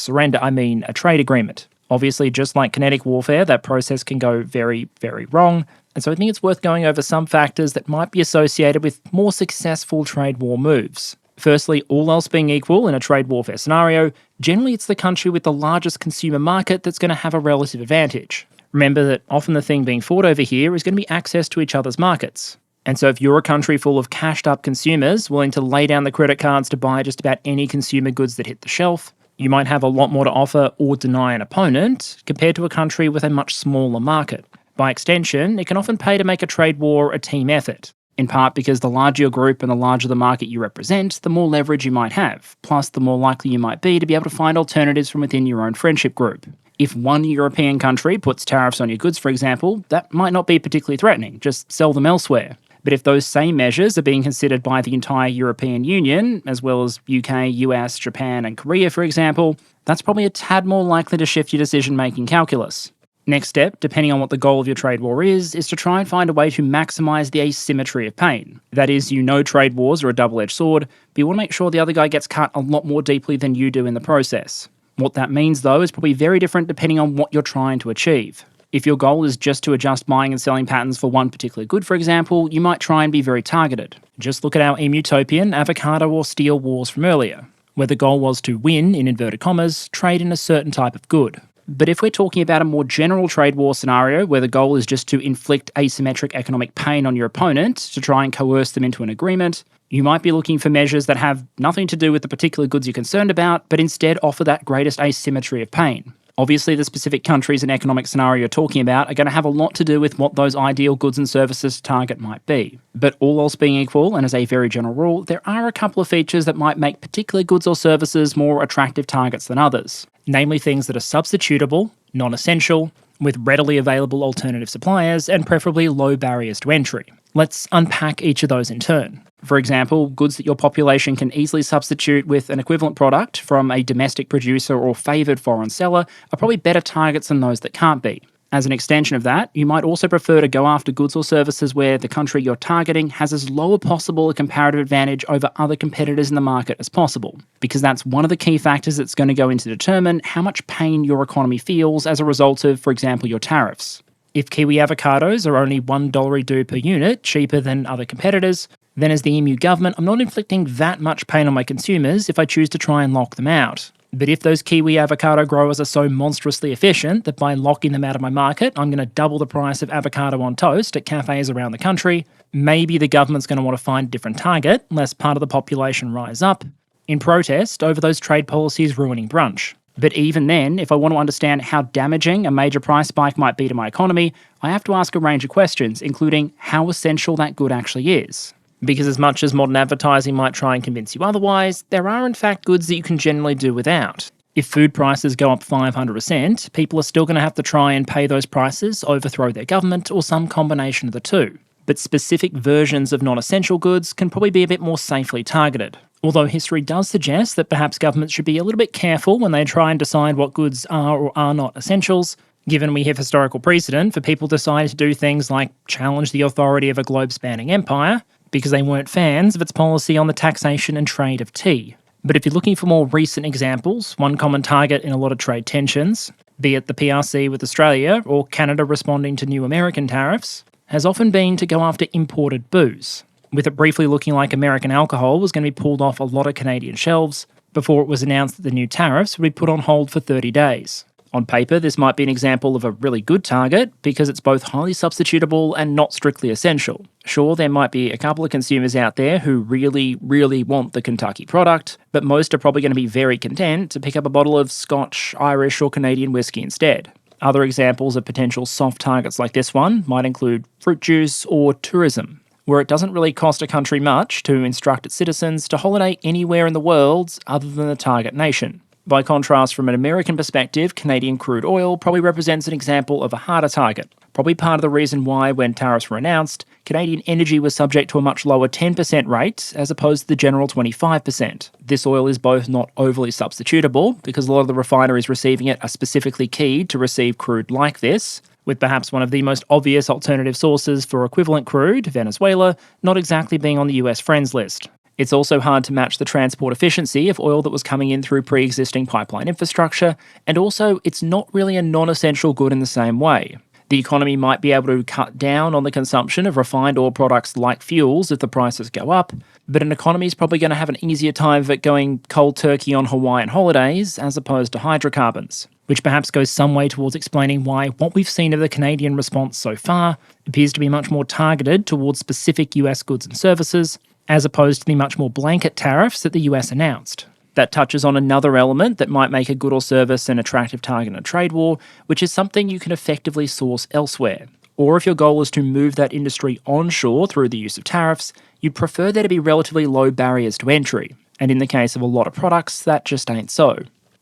trade agreement. Obviously, just like kinetic warfare, that process can go very, very wrong, and so I think it's worth going over some factors that might be associated with more successful trade war moves. Firstly, all else being equal in a trade warfare scenario, generally it's the country with the largest consumer market that's going to have a relative advantage. Remember that often the thing being fought over here is going to be access to each other's markets. And so if you're a country full of cashed up consumers willing to lay down the credit cards to buy just about any consumer goods that hit the shelf, you might have a lot more to offer or deny an opponent compared to a country with a much smaller market. By extension, it can often pay to make a trade war a team effort. In part because the larger your group and the larger the market you represent, the more leverage you might have, plus the more likely you might be to be able to find alternatives from within your own friendship group. If one European country puts tariffs on your goods, for example, that might not be particularly threatening, just sell them elsewhere. But if those same measures are being considered by the entire European Union, as well as UK, US, Japan and Korea, for example, that's probably a tad more likely to shift your decision-making calculus. Next step, depending on what the goal of your trade war is to try and find a way to maximise the asymmetry of pain. That is, trade wars are a double-edged sword, but you want to make sure the other guy gets cut a lot more deeply than you do in the process. What that means, though, is probably very different depending on what you're trying to achieve. If your goal is just to adjust buying and selling patterns for one particular good, for example, you might try and be very targeted. Just look at our EMU-topian, avocado or steel wars from earlier, where the goal was to win, in inverted commas, trade in a certain type of good. But if we're talking about a more general trade war scenario where the goal is just to inflict asymmetric economic pain on your opponent to try and coerce them into an agreement, you might be looking for measures that have nothing to do with the particular goods you're concerned about, but instead offer that greatest asymmetry of pain. Obviously, the specific countries and economic scenario you're talking about are going to have a lot to do with what those ideal goods and services to target might be. But all else being equal, and as a very general rule, there are a couple of features that might make particular goods or services more attractive targets than others. Namely things that are substitutable, non-essential, with readily available alternative suppliers, and preferably low barriers to entry. Let's unpack each of those in turn. For example, goods that your population can easily substitute with an equivalent product from a domestic producer or favoured foreign seller are probably better targets than those that can't be. As an extension of that, you might also prefer to go after goods or services where the country you're targeting has as low as possible a comparative advantage over other competitors in the market as possible, because that's one of the key factors that's going to go into determine how much pain your economy feels as a result of, for example, your tariffs. If kiwi avocados are only $1 per unit cheaper than other competitors, then as the EMU government, I'm not inflicting that much pain on my consumers if I choose to try and lock them out. But if those kiwi avocado growers are so monstrously efficient that by locking them out of my market, I'm going to double the price of avocado on toast at cafes around the country, maybe the government's going to want to find a different target, lest part of the population rise up, in protest over those trade policies ruining brunch. But even then, if I want to understand how damaging a major price spike might be to my economy, I have to ask a range of questions, including how essential that good actually is. Because as much as modern advertising might try and convince you otherwise, there are in fact goods that you can generally do without. If food prices go up 500%, people are still going to have to try and pay those prices, overthrow their government, or some combination of the two. But specific versions of non-essential goods can probably be a bit more safely targeted. Although history does suggest that perhaps governments should be a little bit careful when they try and decide what goods are or are not essentials, Given we have historical precedent for people deciding to do things like challenge the authority of a globe-spanning empire because they weren't fans of its policy on the taxation and trade of tea. But if you're looking for more recent examples, one common target in a lot of trade tensions, be it the PRC with Australia or Canada responding to new American tariffs, has often been to go after imported booze, with it briefly looking like American alcohol was going to be pulled off a lot of Canadian shelves before it was announced that the new tariffs would be put on hold for 30 days. On paper, this might be an example of a really good target because it's both highly substitutable and not strictly essential. Sure, there might be a couple of consumers out there who really, really want the Kentucky product, but most are probably going to be very content to pick up a bottle of Scotch, Irish, or Canadian whiskey instead. Other examples of potential soft targets like this one might include fruit juice or tourism, where it doesn't really cost a country much to instruct its citizens to holiday anywhere in the world other than the target nation. By contrast, from an American perspective, Canadian crude oil probably represents an example of a harder target. Probably part of the reason why, when tariffs were announced, Canadian energy was subject to a much lower 10% rate as opposed to the general 25%. This oil is both not overly substitutable, because a lot of the refineries receiving it are specifically keyed to receive crude like this, with perhaps one of the most obvious alternative sources for equivalent crude, Venezuela, not exactly being on the US friends list. It's also hard to match the transport efficiency of oil that was coming in through pre-existing pipeline infrastructure, and also it's not really a non-essential good in the same way. The economy might be able to cut down on the consumption of refined oil products like fuels if the prices go up, but an economy is probably going to have an easier time of it going cold turkey on Hawaiian holidays as opposed to hydrocarbons, which perhaps goes some way towards explaining why what we've seen of the Canadian response so far appears to be much more targeted towards specific US goods and services, as opposed to the much more blanket tariffs that the US announced. That touches on another element that might make a good or service an attractive target in a trade war, which is something you can effectively source elsewhere. Or if your goal is to move that industry onshore through the use of tariffs, you'd prefer there to be relatively low barriers to entry. And in the case of a lot of products, that just ain't so.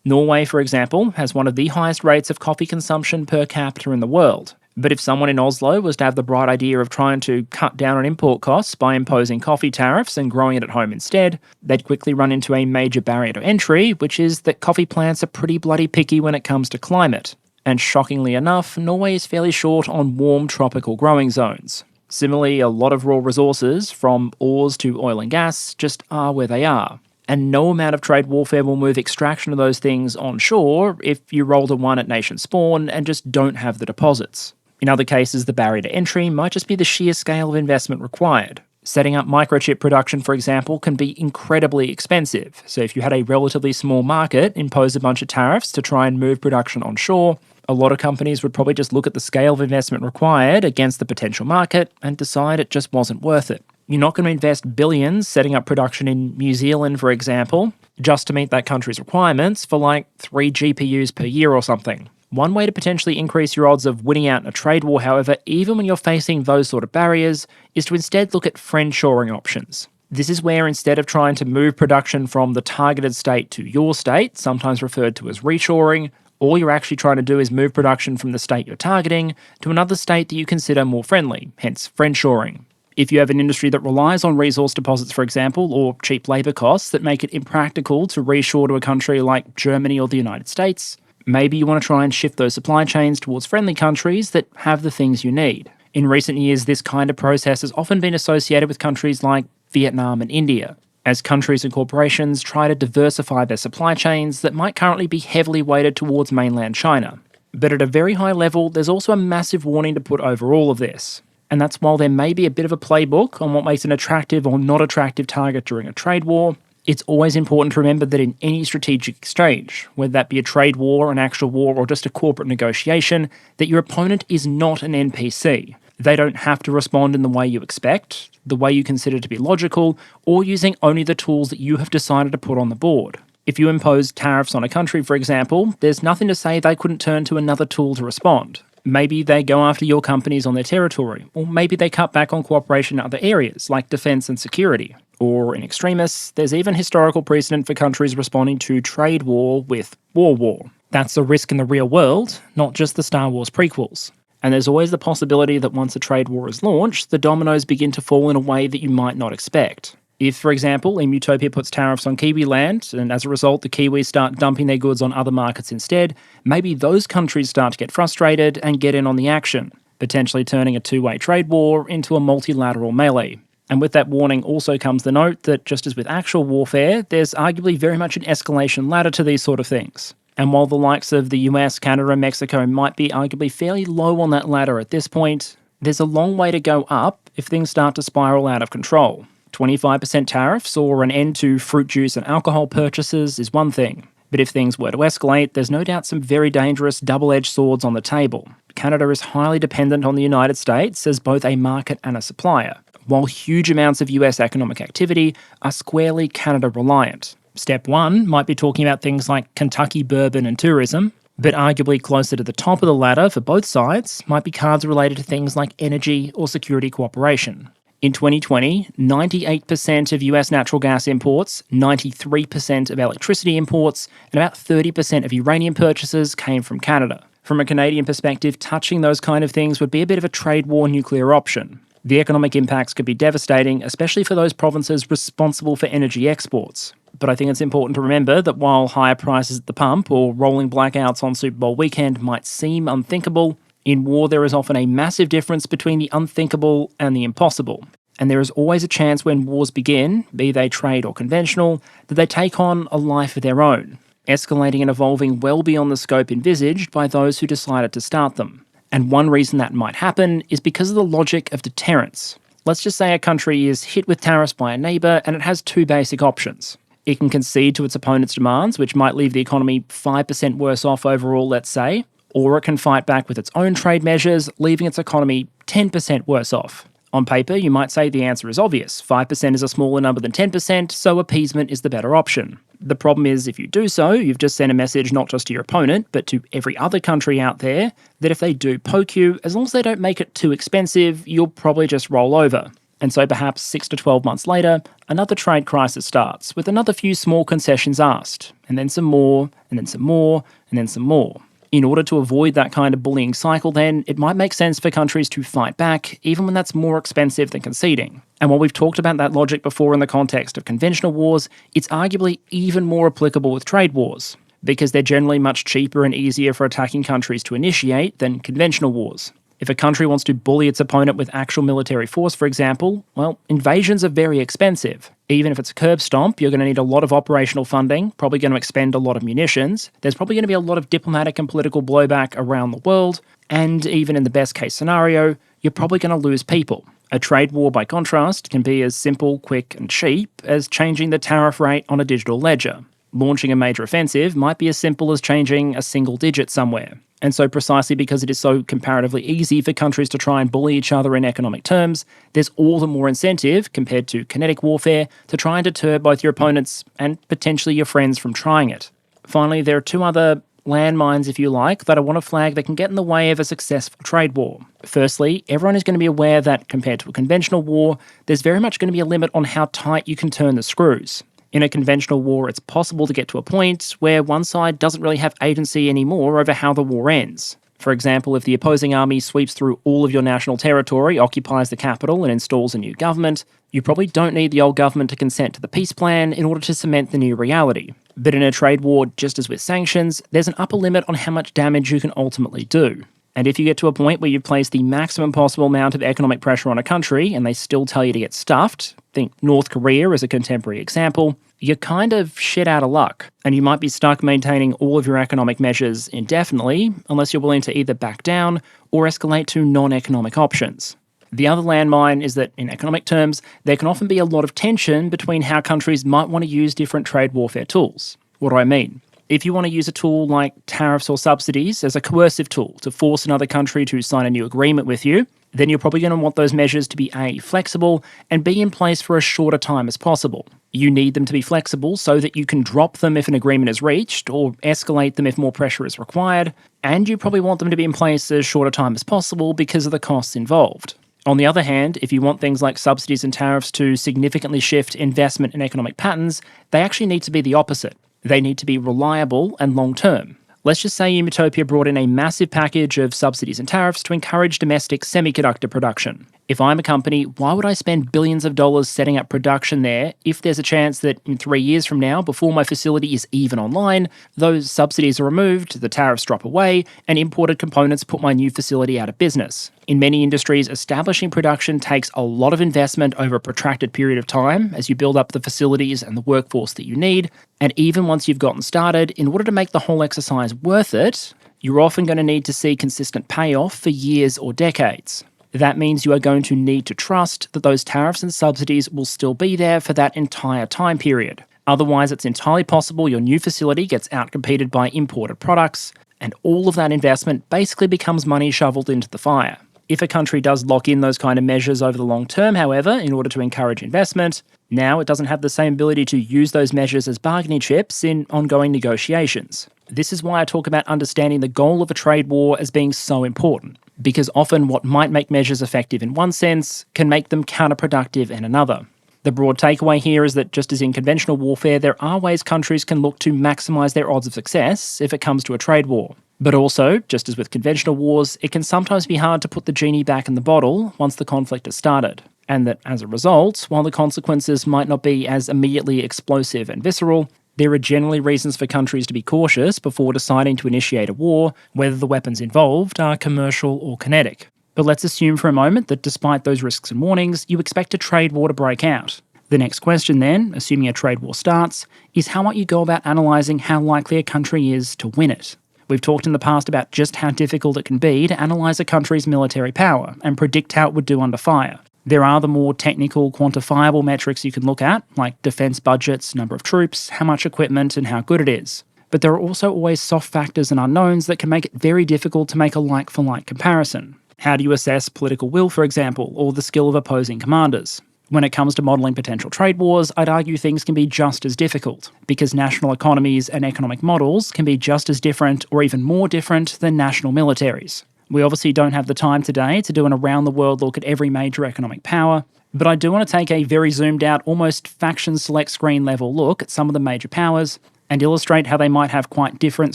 Norway, for example, has one of the highest rates of coffee consumption per capita in the world. But if someone in Oslo was to have the bright idea of trying to cut down on import costs by imposing coffee tariffs and growing it at home instead, they'd quickly run into a major barrier to entry, which is that coffee plants are pretty bloody picky when it comes to climate. And shockingly enough, Norway is fairly short on warm tropical growing zones. Similarly, a lot of raw resources, from ores to oil and gas, just are where they are. And no amount of trade warfare will move extraction of those things onshore if you roll to one at nation spawn and just don't have the deposits. In other cases, the barrier to entry might just be the sheer scale of investment required. Setting up microchip production, for example, can be incredibly expensive. So if you had a relatively small market impose a bunch of tariffs to try and move production onshore, a lot of companies would probably just look at the scale of investment required against the potential market and decide it just wasn't worth it. You're not going to invest billions setting up production in New Zealand, for example, just to meet that country's requirements for like 3 GPUs per year or something. One way to potentially increase your odds of winning out in a trade war, however, even when you're facing those sort of barriers, is to instead look at friendshoring options. This is where, instead of trying to move production from the targeted state to your state, sometimes referred to as reshoring, all you're actually trying to do is move production from the state you're targeting to another state that you consider more friendly, hence friendshoring. If you have an industry that relies on resource deposits, for example, or cheap labour costs that make it impractical to reshore to a country like Germany or the United States, maybe you want to try and shift those supply chains towards friendly countries that have the things you need. In recent years, this kind of process has often been associated with countries like Vietnam and India, as countries and corporations try to diversify their supply chains that might currently be heavily weighted towards mainland China. But at a very high level, there's also a massive warning to put over all of this. And that's while there may be a bit of a playbook on what makes an attractive or not attractive target during a trade war, it's always important to remember that in any strategic exchange, whether that be a trade war, an actual war, or just a corporate negotiation, that your opponent is not an NPC. They don't have to respond in the way you expect, the way you consider to be logical, or using only the tools that you have decided to put on the board. If you impose tariffs on a country, for example, there's nothing to say they couldn't turn to another tool to respond. Maybe they go after your companies on their territory, or maybe they cut back on cooperation in other areas, like defence and security. Or, in extremis, there's even historical precedent for countries responding to trade war with war. That's a risk in the real world, not just the Star Wars prequels. And there's always the possibility that once a trade war is launched, the dominoes begin to fall in a way that you might not expect. If, for example, Utopia puts tariffs on Kiwi land, and as a result the Kiwis start dumping their goods on other markets instead, maybe those countries start to get frustrated and get in on the action, potentially turning a two-way trade war into a multilateral melee. And with that warning also comes the note that, just as with actual warfare, there's arguably very much an escalation ladder to these sort of things. And while the likes of the US, Canada and Mexico might be arguably fairly low on that ladder at this point, there's a long way to go up if things start to spiral out of control. 25% tariffs or an end to fruit juice and alcohol purchases is one thing. But if things were to escalate, there's no doubt some very dangerous double-edged swords on the table. Canada is highly dependent on the United States as both a market and a supplier, while huge amounts of US economic activity are squarely Canada-reliant. Step one might be talking about things like Kentucky bourbon and tourism, but arguably closer to the top of the ladder for both sides might be cards related to things like energy or security cooperation. In 2020, 98% of US natural gas imports, 93% of electricity imports, and about 30% of uranium purchases came from Canada. From a Canadian perspective, touching those kind of things would be a bit of a trade war nuclear option. The economic impacts could be devastating, especially for those provinces responsible for energy exports. But I think it's important to remember that while higher prices at the pump or rolling blackouts on Super Bowl weekend might seem unthinkable, in war there is often a massive difference between the unthinkable and the impossible. And there is always a chance when wars begin, be they trade or conventional, that they take on a life of their own, escalating and evolving well beyond the scope envisaged by those who decided to start them. And one reason that might happen is because of the logic of deterrence. Let's just say a country is hit with tariffs by a neighbour and it has two basic options. It can concede to its opponent's demands, which might leave the economy 5% worse off overall, let's say, or it can fight back with its own trade measures, leaving its economy 10% worse off. On paper, you might say the answer is obvious. 5% is a smaller number than 10%, so appeasement is the better option. The problem is, if you do so, you've just sent a message not just to your opponent, but to every other country out there, that if they do poke you, as long as they don't make it too expensive, you'll probably just roll over. And so perhaps 6 to 12 months later, another trade crisis starts, with another few small concessions asked, and then some more, and then some more, and then some more. In order to avoid that kind of bullying cycle then, it might make sense for countries to fight back, even when that's more expensive than conceding. And while we've talked about that logic before in the context of conventional wars, it's arguably even more applicable with trade wars, because they're generally much cheaper and easier for attacking countries to initiate than conventional wars. If a country wants to bully its opponent with actual military force, for example, well, invasions are very expensive. Even if it's a curb stomp, you're going to need a lot of operational funding, probably going to expend a lot of munitions. There's probably going to be a lot of diplomatic and political blowback around the world. And even in the best case scenario, you're probably going to lose people. A trade war, by contrast, can be as simple, quick and cheap as changing the tariff rate on a digital ledger. Launching a major offensive might be as simple as changing a single digit somewhere. And so precisely because it is so comparatively easy for countries to try and bully each other in economic terms, there's all the more incentive, compared to kinetic warfare, to try and deter both your opponents and potentially your friends from trying it. Finally, there are two other landmines, if you like, that I want to flag that can get in the way of a successful trade war. Firstly, everyone is going to be aware that, compared to a conventional war, there's very much going to be a limit on how tight you can turn the screws. In a conventional war, it's possible to get to a point where one side doesn't really have agency anymore over how the war ends. For example, if the opposing army sweeps through all of your national territory, occupies the capital and installs a new government, you probably don't need the old government to consent to the peace plan in order to cement the new reality. But in a trade war, just as with sanctions, there's an upper limit on how much damage you can ultimately do. And if you get to a point where you place the maximum possible amount of economic pressure on a country and they still tell you to get stuffed, think North Korea as a contemporary example, you're kind of shit out of luck. And you might be stuck maintaining all of your economic measures indefinitely unless you're willing to either back down or escalate to non-economic options. The other landmine is that, in economic terms, there can often be a lot of tension between how countries might want to use different trade warfare tools. What do I mean? If you want to use a tool like tariffs or subsidies as a coercive tool to force another country to sign a new agreement with you, then you're probably going to want those measures to be A, flexible, and B, in place for as short a time as possible. You need them to be flexible so that you can drop them if an agreement is reached, or escalate them if more pressure is required, and you probably want them to be in place as short a time as possible because of the costs involved. On the other hand, if you want things like subsidies and tariffs to significantly shift investment and economic patterns, they actually need to be the opposite. They need to be reliable and long-term. Let's just say Utopia brought in a massive package of subsidies and tariffs to encourage domestic semiconductor production. If I'm a company, why would I spend billions of dollars setting up production there if there's a chance that in 3 years from now, before my facility is even online, those subsidies are removed, the tariffs drop away, and imported components put my new facility out of business? In many industries, establishing production takes a lot of investment over a protracted period of time as you build up the facilities and the workforce that you need. And even once you've gotten started, in order to make the whole exercise worth it, you're often going to need to see consistent payoff for years or decades. That means you are going to need to trust that those tariffs and subsidies will still be there for that entire time period. Otherwise, it's entirely possible your new facility gets outcompeted by imported products, and all of that investment basically becomes money shoveled into the fire. If a country does lock in those kind of measures over the long term, however, in order to encourage investment, now it doesn't have the same ability to use those measures as bargaining chips in ongoing negotiations. This is why I talk about understanding the goal of a trade war as being so important, because often what might make measures effective in one sense can make them counterproductive in another. The broad takeaway here is that just as in conventional warfare, there are ways countries can look to maximise their odds of success if it comes to a trade war. But also, just as with conventional wars, it can sometimes be hard to put the genie back in the bottle once the conflict has started. And that as a result, while the consequences might not be as immediately explosive and visceral, there are generally reasons for countries to be cautious before deciding to initiate a war, whether the weapons involved are commercial or kinetic. But let's assume for a moment that despite those risks and warnings, you expect a trade war to break out. The next question then, assuming a trade war starts, is how might you go about analysing how likely a country is to win it? We've talked in the past about just how difficult it can be to analyse a country's military power and predict how it would do under fire. There are the more technical, quantifiable metrics you can look at, like defence budgets, number of troops, how much equipment, and how good it is. But there are also always soft factors and unknowns that can make it very difficult to make a like-for-like comparison. How do you assess political will, for example, or the skill of opposing commanders? When it comes to modelling potential trade wars, I'd argue things can be just as difficult, because national economies and economic models can be just as different or even more different than national militaries. We obviously don't have the time today to do an around-the-world look at every major economic power, but I do want to take a very zoomed-out, almost faction select screen level look at some of the major powers and illustrate how they might have quite different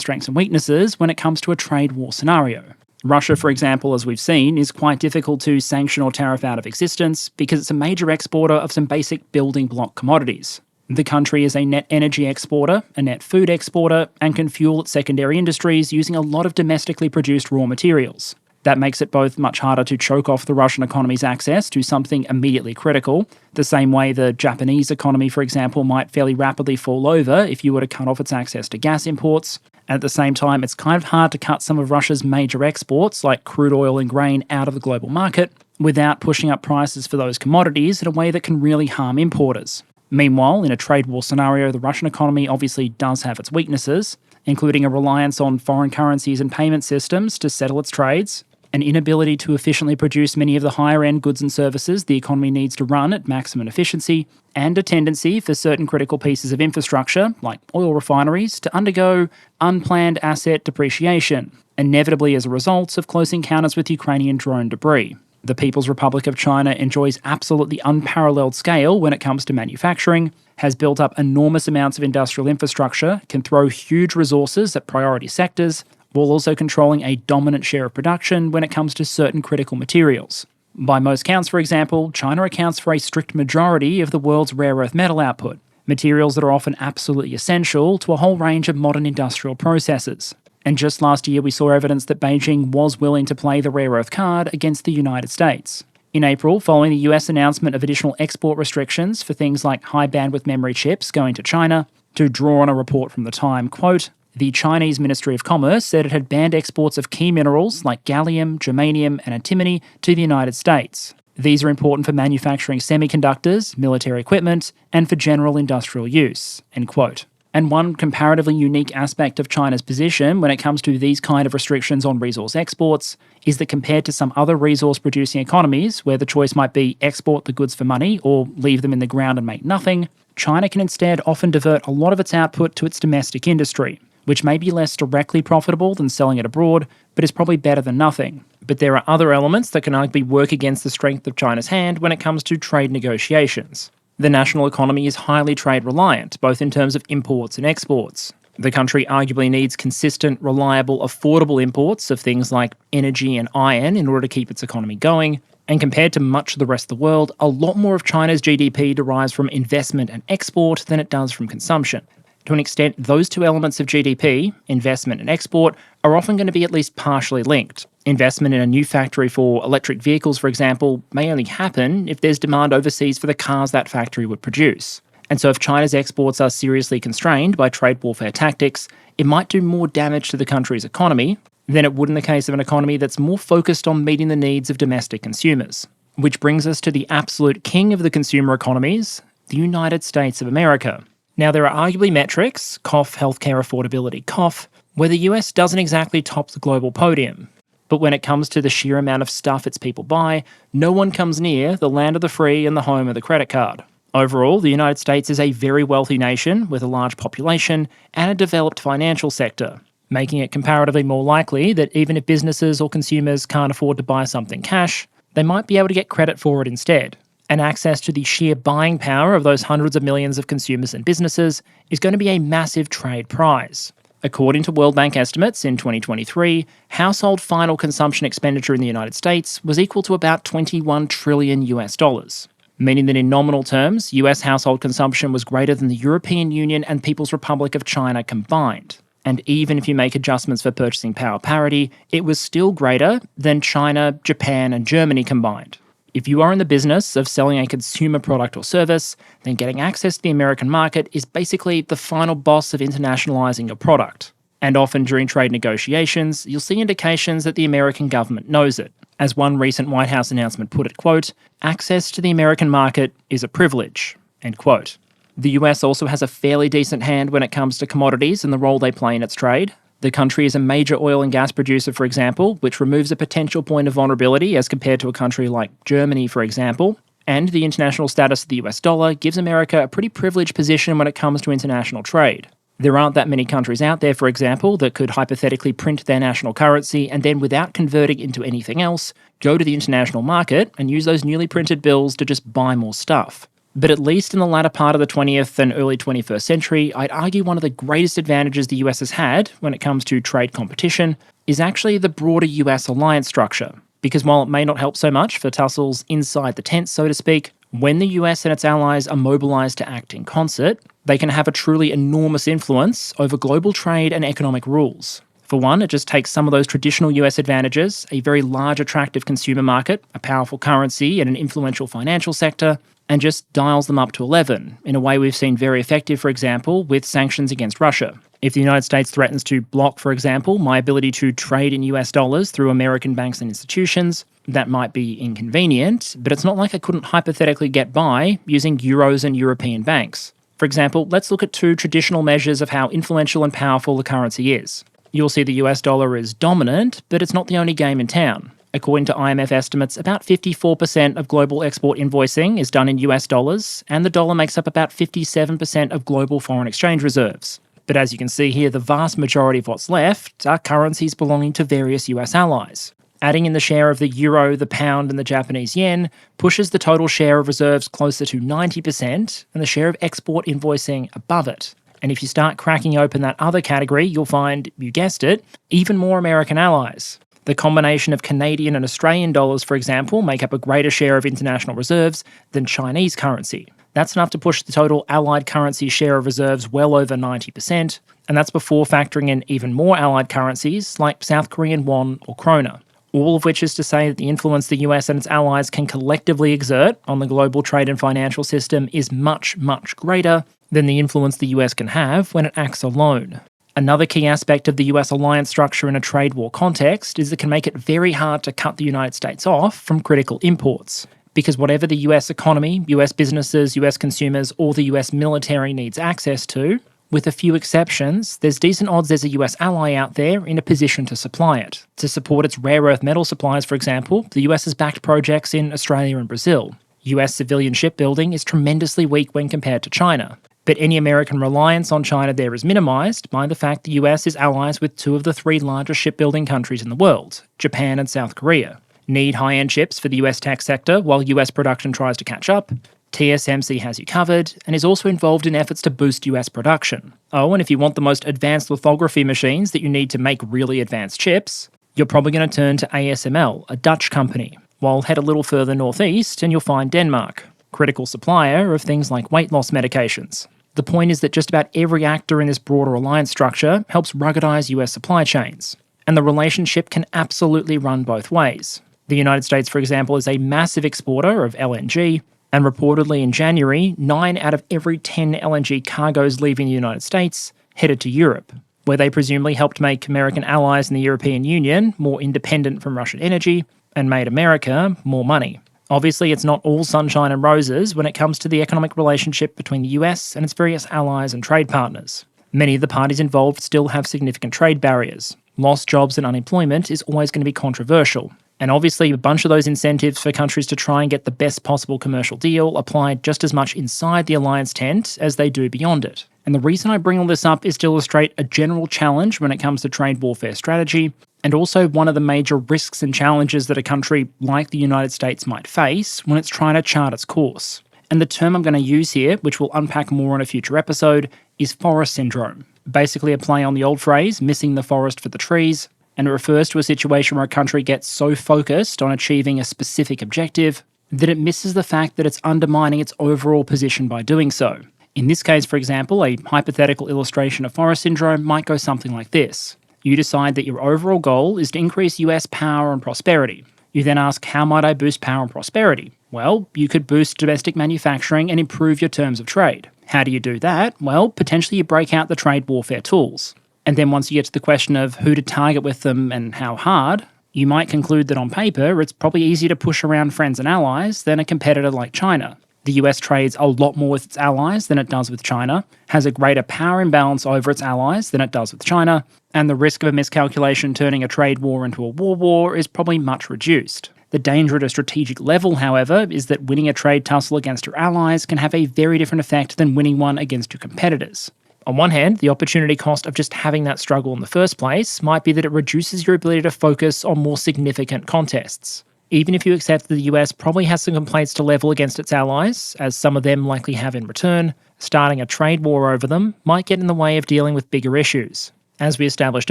strengths and weaknesses when it comes to a trade war scenario. Russia, for example, as we've seen, is quite difficult to sanction or tariff out of existence because it's a major exporter of some basic building block commodities. The country is a net energy exporter, a net food exporter, and can fuel its secondary industries using a lot of domestically produced raw materials. That makes it both much harder to choke off the Russian economy's access to something immediately critical, the same way the Japanese economy, for example, might fairly rapidly fall over if you were to cut off its access to gas imports. At the same time, it's kind of hard to cut some of Russia's major exports, like crude oil and grain, out of the global market without pushing up prices for those commodities in a way that can really harm importers. Meanwhile, in a trade war scenario, the Russian economy obviously does have its weaknesses, including a reliance on foreign currencies and payment systems to settle its trades, an inability to efficiently produce many of the higher-end goods and services the economy needs to run at maximum efficiency, and a tendency for certain critical pieces of infrastructure, like oil refineries, to undergo unplanned asset depreciation, inevitably as a result of close encounters with Ukrainian drone debris. The People's Republic of China enjoys absolutely unparalleled scale when it comes to manufacturing, has built up enormous amounts of industrial infrastructure, can throw huge resources at priority sectors, while also controlling a dominant share of production when it comes to certain critical materials. By most counts, for example, China accounts for a strict majority of the world's rare earth metal output, materials that are often absolutely essential to a whole range of modern industrial processes. And just last year we saw evidence that Beijing was willing to play the rare earth card against the United States. In April, following the US announcement of additional export restrictions for things like high bandwidth memory chips going to China, to draw on a report from the time, quote, the Chinese Ministry of Commerce said it had banned exports of key minerals like gallium, germanium, and antimony to the United States. These are important for manufacturing semiconductors, military equipment, and for general industrial use, end quote. And one comparatively unique aspect of China's position when it comes to these kind of restrictions on resource exports is that compared to some other resource-producing economies, where the choice might be export the goods for money or leave them in the ground and make nothing, China can instead often divert a lot of its output to its domestic industry, which may be less directly profitable than selling it abroad, but is probably better than nothing. But there are other elements that can arguably work against the strength of China's hand when it comes to trade negotiations. The national economy is highly trade-reliant, both in terms of imports and exports. The country arguably needs consistent, reliable, affordable imports of things like energy and iron in order to keep its economy going, And compared to much of the rest of the world, a lot more of China's GDP derives from investment and export than it does from consumption. To an extent, those two elements of GDP, investment and export, are often going to be at least partially linked. Investment in a new factory for electric vehicles, for example, may only happen if there's demand overseas for the cars that factory would produce. And so if China's exports are seriously constrained by trade warfare tactics, it might do more damage to the country's economy than it would in the case of an economy that's more focused on meeting the needs of domestic consumers. Which brings us to the absolute king of the consumer economies, the United States of America. Now, there are arguably metrics, cough, healthcare affordability, cough, where the US doesn't exactly top the global podium. But when it comes to the sheer amount of stuff its people buy, no one comes near the land of the free and the home of the credit card. Overall, the United States is a very wealthy nation with a large population and a developed financial sector, making it comparatively more likely that even if businesses or consumers can't afford to buy something cash, they might be able to get credit for it instead. And access to the sheer buying power of those hundreds of millions of consumers and businesses is going to be a massive trade prize. According to World Bank estimates in 2023, household final consumption expenditure in the United States was equal to about $21 trillion US, meaning that in nominal terms, US household consumption was greater than the European Union and People's Republic of China combined. And even if you make adjustments for purchasing power parity, it was still greater than China, Japan, and Germany combined. If you are in the business of selling a consumer product or service, then getting access to the American market is basically the final boss of internationalizing your product. And often during trade negotiations, you'll see indications that the American government knows it. As one recent White House announcement put it, quote, "Access to the American market is a privilege," end quote. The US also has a fairly decent hand when it comes to commodities and the role they play in its trade. The country is a major oil and gas producer, for example, which removes a potential point of vulnerability as compared to a country like Germany, for example. And the international status of the US dollar gives America a pretty privileged position when it comes to international trade. There aren't that many countries out there, for example, that could hypothetically print their national currency and then, without converting into anything else, go to the international market and use those newly printed bills to just buy more stuff. But at least in the latter part of the 20th and early 21st century, I'd argue one of the greatest advantages the US has had when it comes to trade competition is actually the broader US alliance structure. Because while it may not help so much for tussles inside the tent, so to speak, when the US and its allies are mobilised to act in concert, they can have a truly enormous influence over global trade and economic rules. For one, it just takes some of those traditional US advantages, a very large attractive consumer market, a powerful currency and an influential financial sector, and just dials them up to 11, in a way we've seen very effective, for example, with sanctions against Russia. If the United States threatens to block, for example, my ability to trade in US dollars through American banks and institutions, that might be inconvenient, but it's not like I couldn't hypothetically get by using euros and European banks. For example, let's look at two traditional measures of how influential and powerful the currency is. You'll see the US dollar is dominant, but it's not the only game in town. According to IMF estimates, about 54% of global export invoicing is done in US dollars, and the dollar makes up about 57% of global foreign exchange reserves. But as you can see here, the vast majority of what's left are currencies belonging to various US allies. Adding in the share of the euro, the pound, and the Japanese yen pushes the total share of reserves closer to 90%, and the share of export invoicing above it. And if you start cracking open that other category, you'll find, you guessed it, even more American allies. The combination of Canadian and Australian dollars, for example, make up a greater share of international reserves than Chinese currency. That's enough to push the total allied currency share of reserves well over 90%, and that's before factoring in even more allied currencies like South Korean won or krona. All of which is to say that the influence the US and its allies can collectively exert on the global trade and financial system is much, much greater than the influence the US can have when it acts alone. Another key aspect of the US alliance structure in a trade war context is it can make it very hard to cut the United States off from critical imports. Because whatever the US economy, US businesses, US consumers, or the US military needs access to, with a few exceptions, there's decent odds there's a US ally out there in a position to supply it. To support its rare earth metal supplies, for example, the US has backed projects in Australia and Brazil. US civilian shipbuilding is tremendously weak when compared to China. But any American reliance on China there is minimised by the fact the US is allies with two of the three largest shipbuilding countries in the world, Japan and South Korea. Need high-end chips for the US tech sector while US production tries to catch up? TSMC has you covered, and is also involved in efforts to boost US production. Oh, and if you want the most advanced lithography machines that you need to make really advanced chips, you're probably going to turn to ASML, a Dutch company. while head a little further northeast and you'll find Denmark, critical supplier of things like weight loss medications. The point is that just about every actor in this broader alliance structure helps ruggedise US supply chains, and the relationship can absolutely run both ways. The United States, for example, is a massive exporter of LNG, and reportedly in January, 9 out of every 10 LNG cargoes leaving the United States headed to Europe, where they presumably helped make American allies in the European Union more independent from Russian energy and made America more money. Obviously, it's not all sunshine and roses when it comes to the economic relationship between the US and its various allies and trade partners. Many of the parties involved still have significant trade barriers. Lost jobs and unemployment is always going to be controversial. And obviously, a bunch of those incentives for countries to try and get the best possible commercial deal apply just as much inside the alliance tent as they do beyond it. And the reason I bring all this up is to illustrate a general challenge when it comes to trade warfare strategy, and also one of the major risks and challenges that a country like the United States might face when it's trying to chart its course. And the term I'm going to use here, which we'll unpack more in a future episode, is forest syndrome. Basically a play on the old phrase, missing the forest for the trees, and it refers to a situation where a country gets so focused on achieving a specific objective that it misses the fact that it's undermining its overall position by doing so. In this case, for example, a hypothetical illustration of forest syndrome might go something like this. You decide that your overall goal is to increase US power and prosperity. You then ask, how might I boost power and prosperity? Well, you could boost domestic manufacturing and improve your terms of trade. How do you do that? Well, potentially you break out the trade warfare tools. And then once you get to the question of who to target with them and how hard, you might conclude that on paper, it's probably easier to push around friends and allies than a competitor like China. The US trades a lot more with its allies than it does with China, has a greater power imbalance over its allies than it does with China, and the risk of a miscalculation turning a trade war into a war is probably much reduced. The danger at a strategic level, however, is that winning a trade tussle against your allies can have a very different effect than winning one against your competitors. On one hand, the opportunity cost of just having that struggle in the first place might be that it reduces your ability to focus on more significant contests. Even if you accept that the US probably has some complaints to level against its allies, as some of them likely have in return, starting a trade war over them might get in the way of dealing with bigger issues. As we established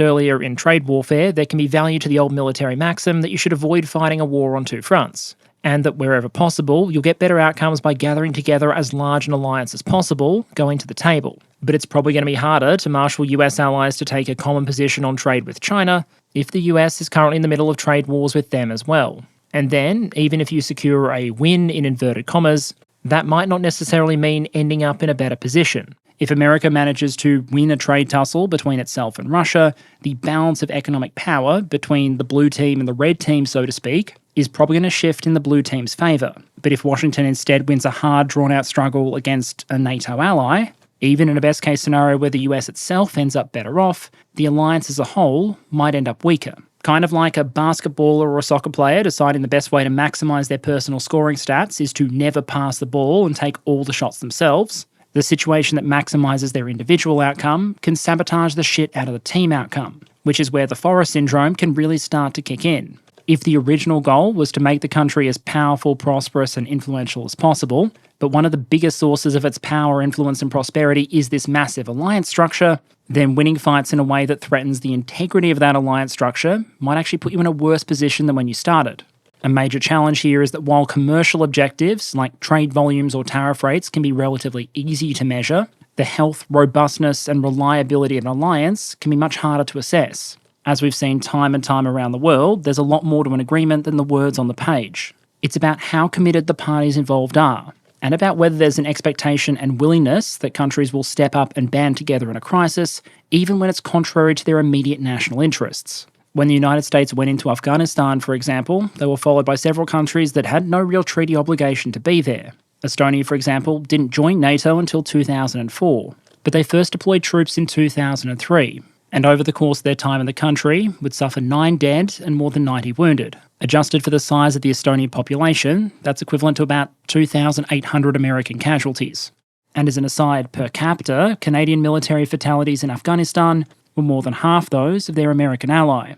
earlier, in trade warfare, there can be value to the old military maxim that you should avoid fighting a war on two fronts, and that wherever possible, you'll get better outcomes by gathering together as large an alliance as possible, going to the table. But it's probably going to be harder to marshal US allies to take a common position on trade with China if the US is currently in the middle of trade wars with them as well. And then, even if you secure a win in inverted commas, that might not necessarily mean ending up in a better position. If America manages to win a trade tussle between itself and Russia, the balance of economic power between the blue team and the red team, so to speak, is probably going to shift in the blue team's favour. But if Washington instead wins a hard, drawn-out struggle against a NATO ally, even in a best-case scenario where the US itself ends up better off, the alliance as a whole might end up weaker. Kind of like a basketballer or a soccer player deciding the best way to maximise their personal scoring stats is to never pass the ball and take all the shots themselves. The situation that maximises their individual outcome can sabotage the shit out of the team outcome, which is where the forest syndrome can really start to kick in. If the original goal was to make the country as powerful, prosperous and influential as possible, but one of the biggest sources of its power, influence and prosperity is this massive alliance structure, then winning fights in a way that threatens the integrity of that alliance structure might actually put you in a worse position than when you started. A major challenge here is that while commercial objectives like trade volumes or tariff rates can be relatively easy to measure, the health, robustness and reliability of an alliance can be much harder to assess. As we've seen time and time around the world, there's a lot more to an agreement than the words on the page. It's about how committed the parties involved are, and about whether there's an expectation and willingness that countries will step up and band together in a crisis, even when it's contrary to their immediate national interests. When the United States went into Afghanistan, for example, they were followed by several countries that had no real treaty obligation to be there. Estonia, for example, didn't join NATO until 2004, but they first deployed troops in 2003, and over the course of their time in the country would suffer 9 dead and more than 90 wounded. Adjusted for the size of the Estonian population, that's equivalent to about 2,800 American casualties. And as an aside, per capita, Canadian military fatalities in Afghanistan were more than half those of their American ally.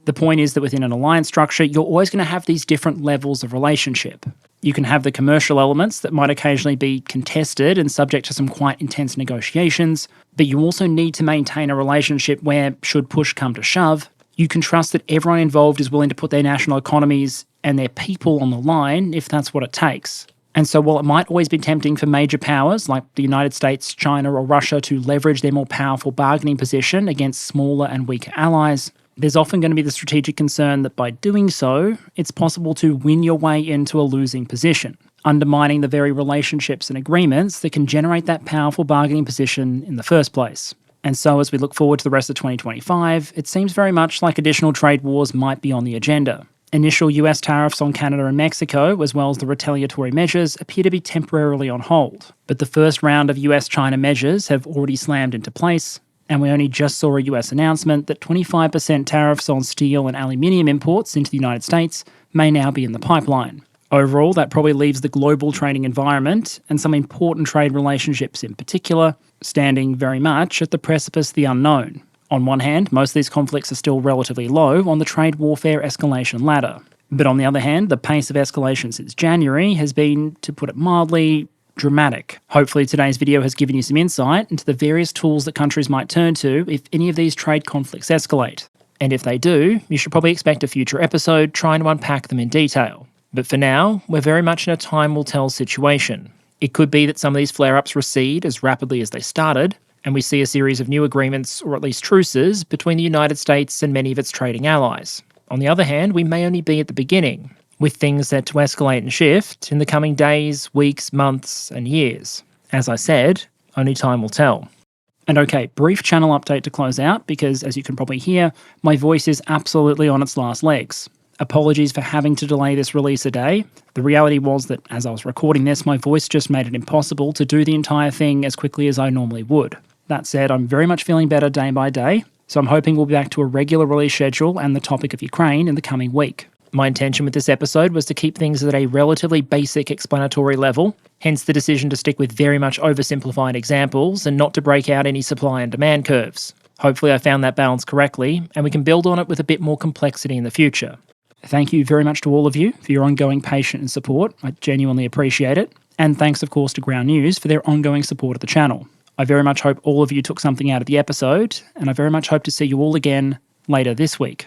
The point is that within an alliance structure, you're always going to have these different levels of relationship. You can have the commercial elements that might occasionally be contested and subject to some quite intense negotiations, but you also need to maintain a relationship where, should push come to shove, you can trust that everyone involved is willing to put their national economies and their people on the line if that's what it takes. And so while it might always be tempting for major powers like the United States, China or Russia to leverage their more powerful bargaining position against smaller and weaker allies, there's often going to be the strategic concern that by doing so, it's possible to win your way into a losing position, undermining the very relationships and agreements that can generate that powerful bargaining position in the first place. And so as we look forward to the rest of 2025, it seems very much like additional trade wars might be on the agenda. Initial US tariffs on Canada and Mexico, as well as the retaliatory measures, appear to be temporarily on hold. But the first round of US-China measures have already slammed into place, and we only just saw a US announcement that 25% tariffs on steel and aluminium imports into the United States may now be in the pipeline. Overall, that probably leaves the global trading environment, and some important trade relationships in particular, standing very much at the precipice of the unknown. On one hand, most of these conflicts are still relatively low on the trade warfare escalation ladder. But on the other hand, the pace of escalation since January has been, to put it mildly, dramatic. Hopefully today's video has given you some insight into the various tools that countries might turn to if any of these trade conflicts escalate. And if they do, you should probably expect a future episode trying to unpack them in detail. But for now, we're very much in a time-will-tell situation. It could be that some of these flare-ups recede as rapidly as they started, and we see a series of new agreements, or at least truces, between the United States and many of its trading allies. On the other hand, we may only be at the beginning, with things set to escalate and shift in the coming days, weeks, months, and years. As I said, only time will tell. And okay, brief channel update to close out, because as you can probably hear, my voice is absolutely on its last legs. Apologies for having to delay this release a day. The reality was that as I was recording this, my voice just made it impossible to do the entire thing as quickly as I normally would. That said, I'm very much feeling better day by day, so I'm hoping we'll be back to a regular release schedule and the topic of Ukraine in the coming week. My intention with this episode was to keep things at a relatively basic explanatory level, hence the decision to stick with very much oversimplified examples and not to break out any supply and demand curves. Hopefully I found that balance correctly, and we can build on it with a bit more complexity in the future. Thank you very much to all of you for your ongoing patience and support. I genuinely appreciate it. And thanks, of course, to Ground News for their ongoing support of the channel. I very much hope all of you took something out of the episode, and I very much hope to see you all again later this week.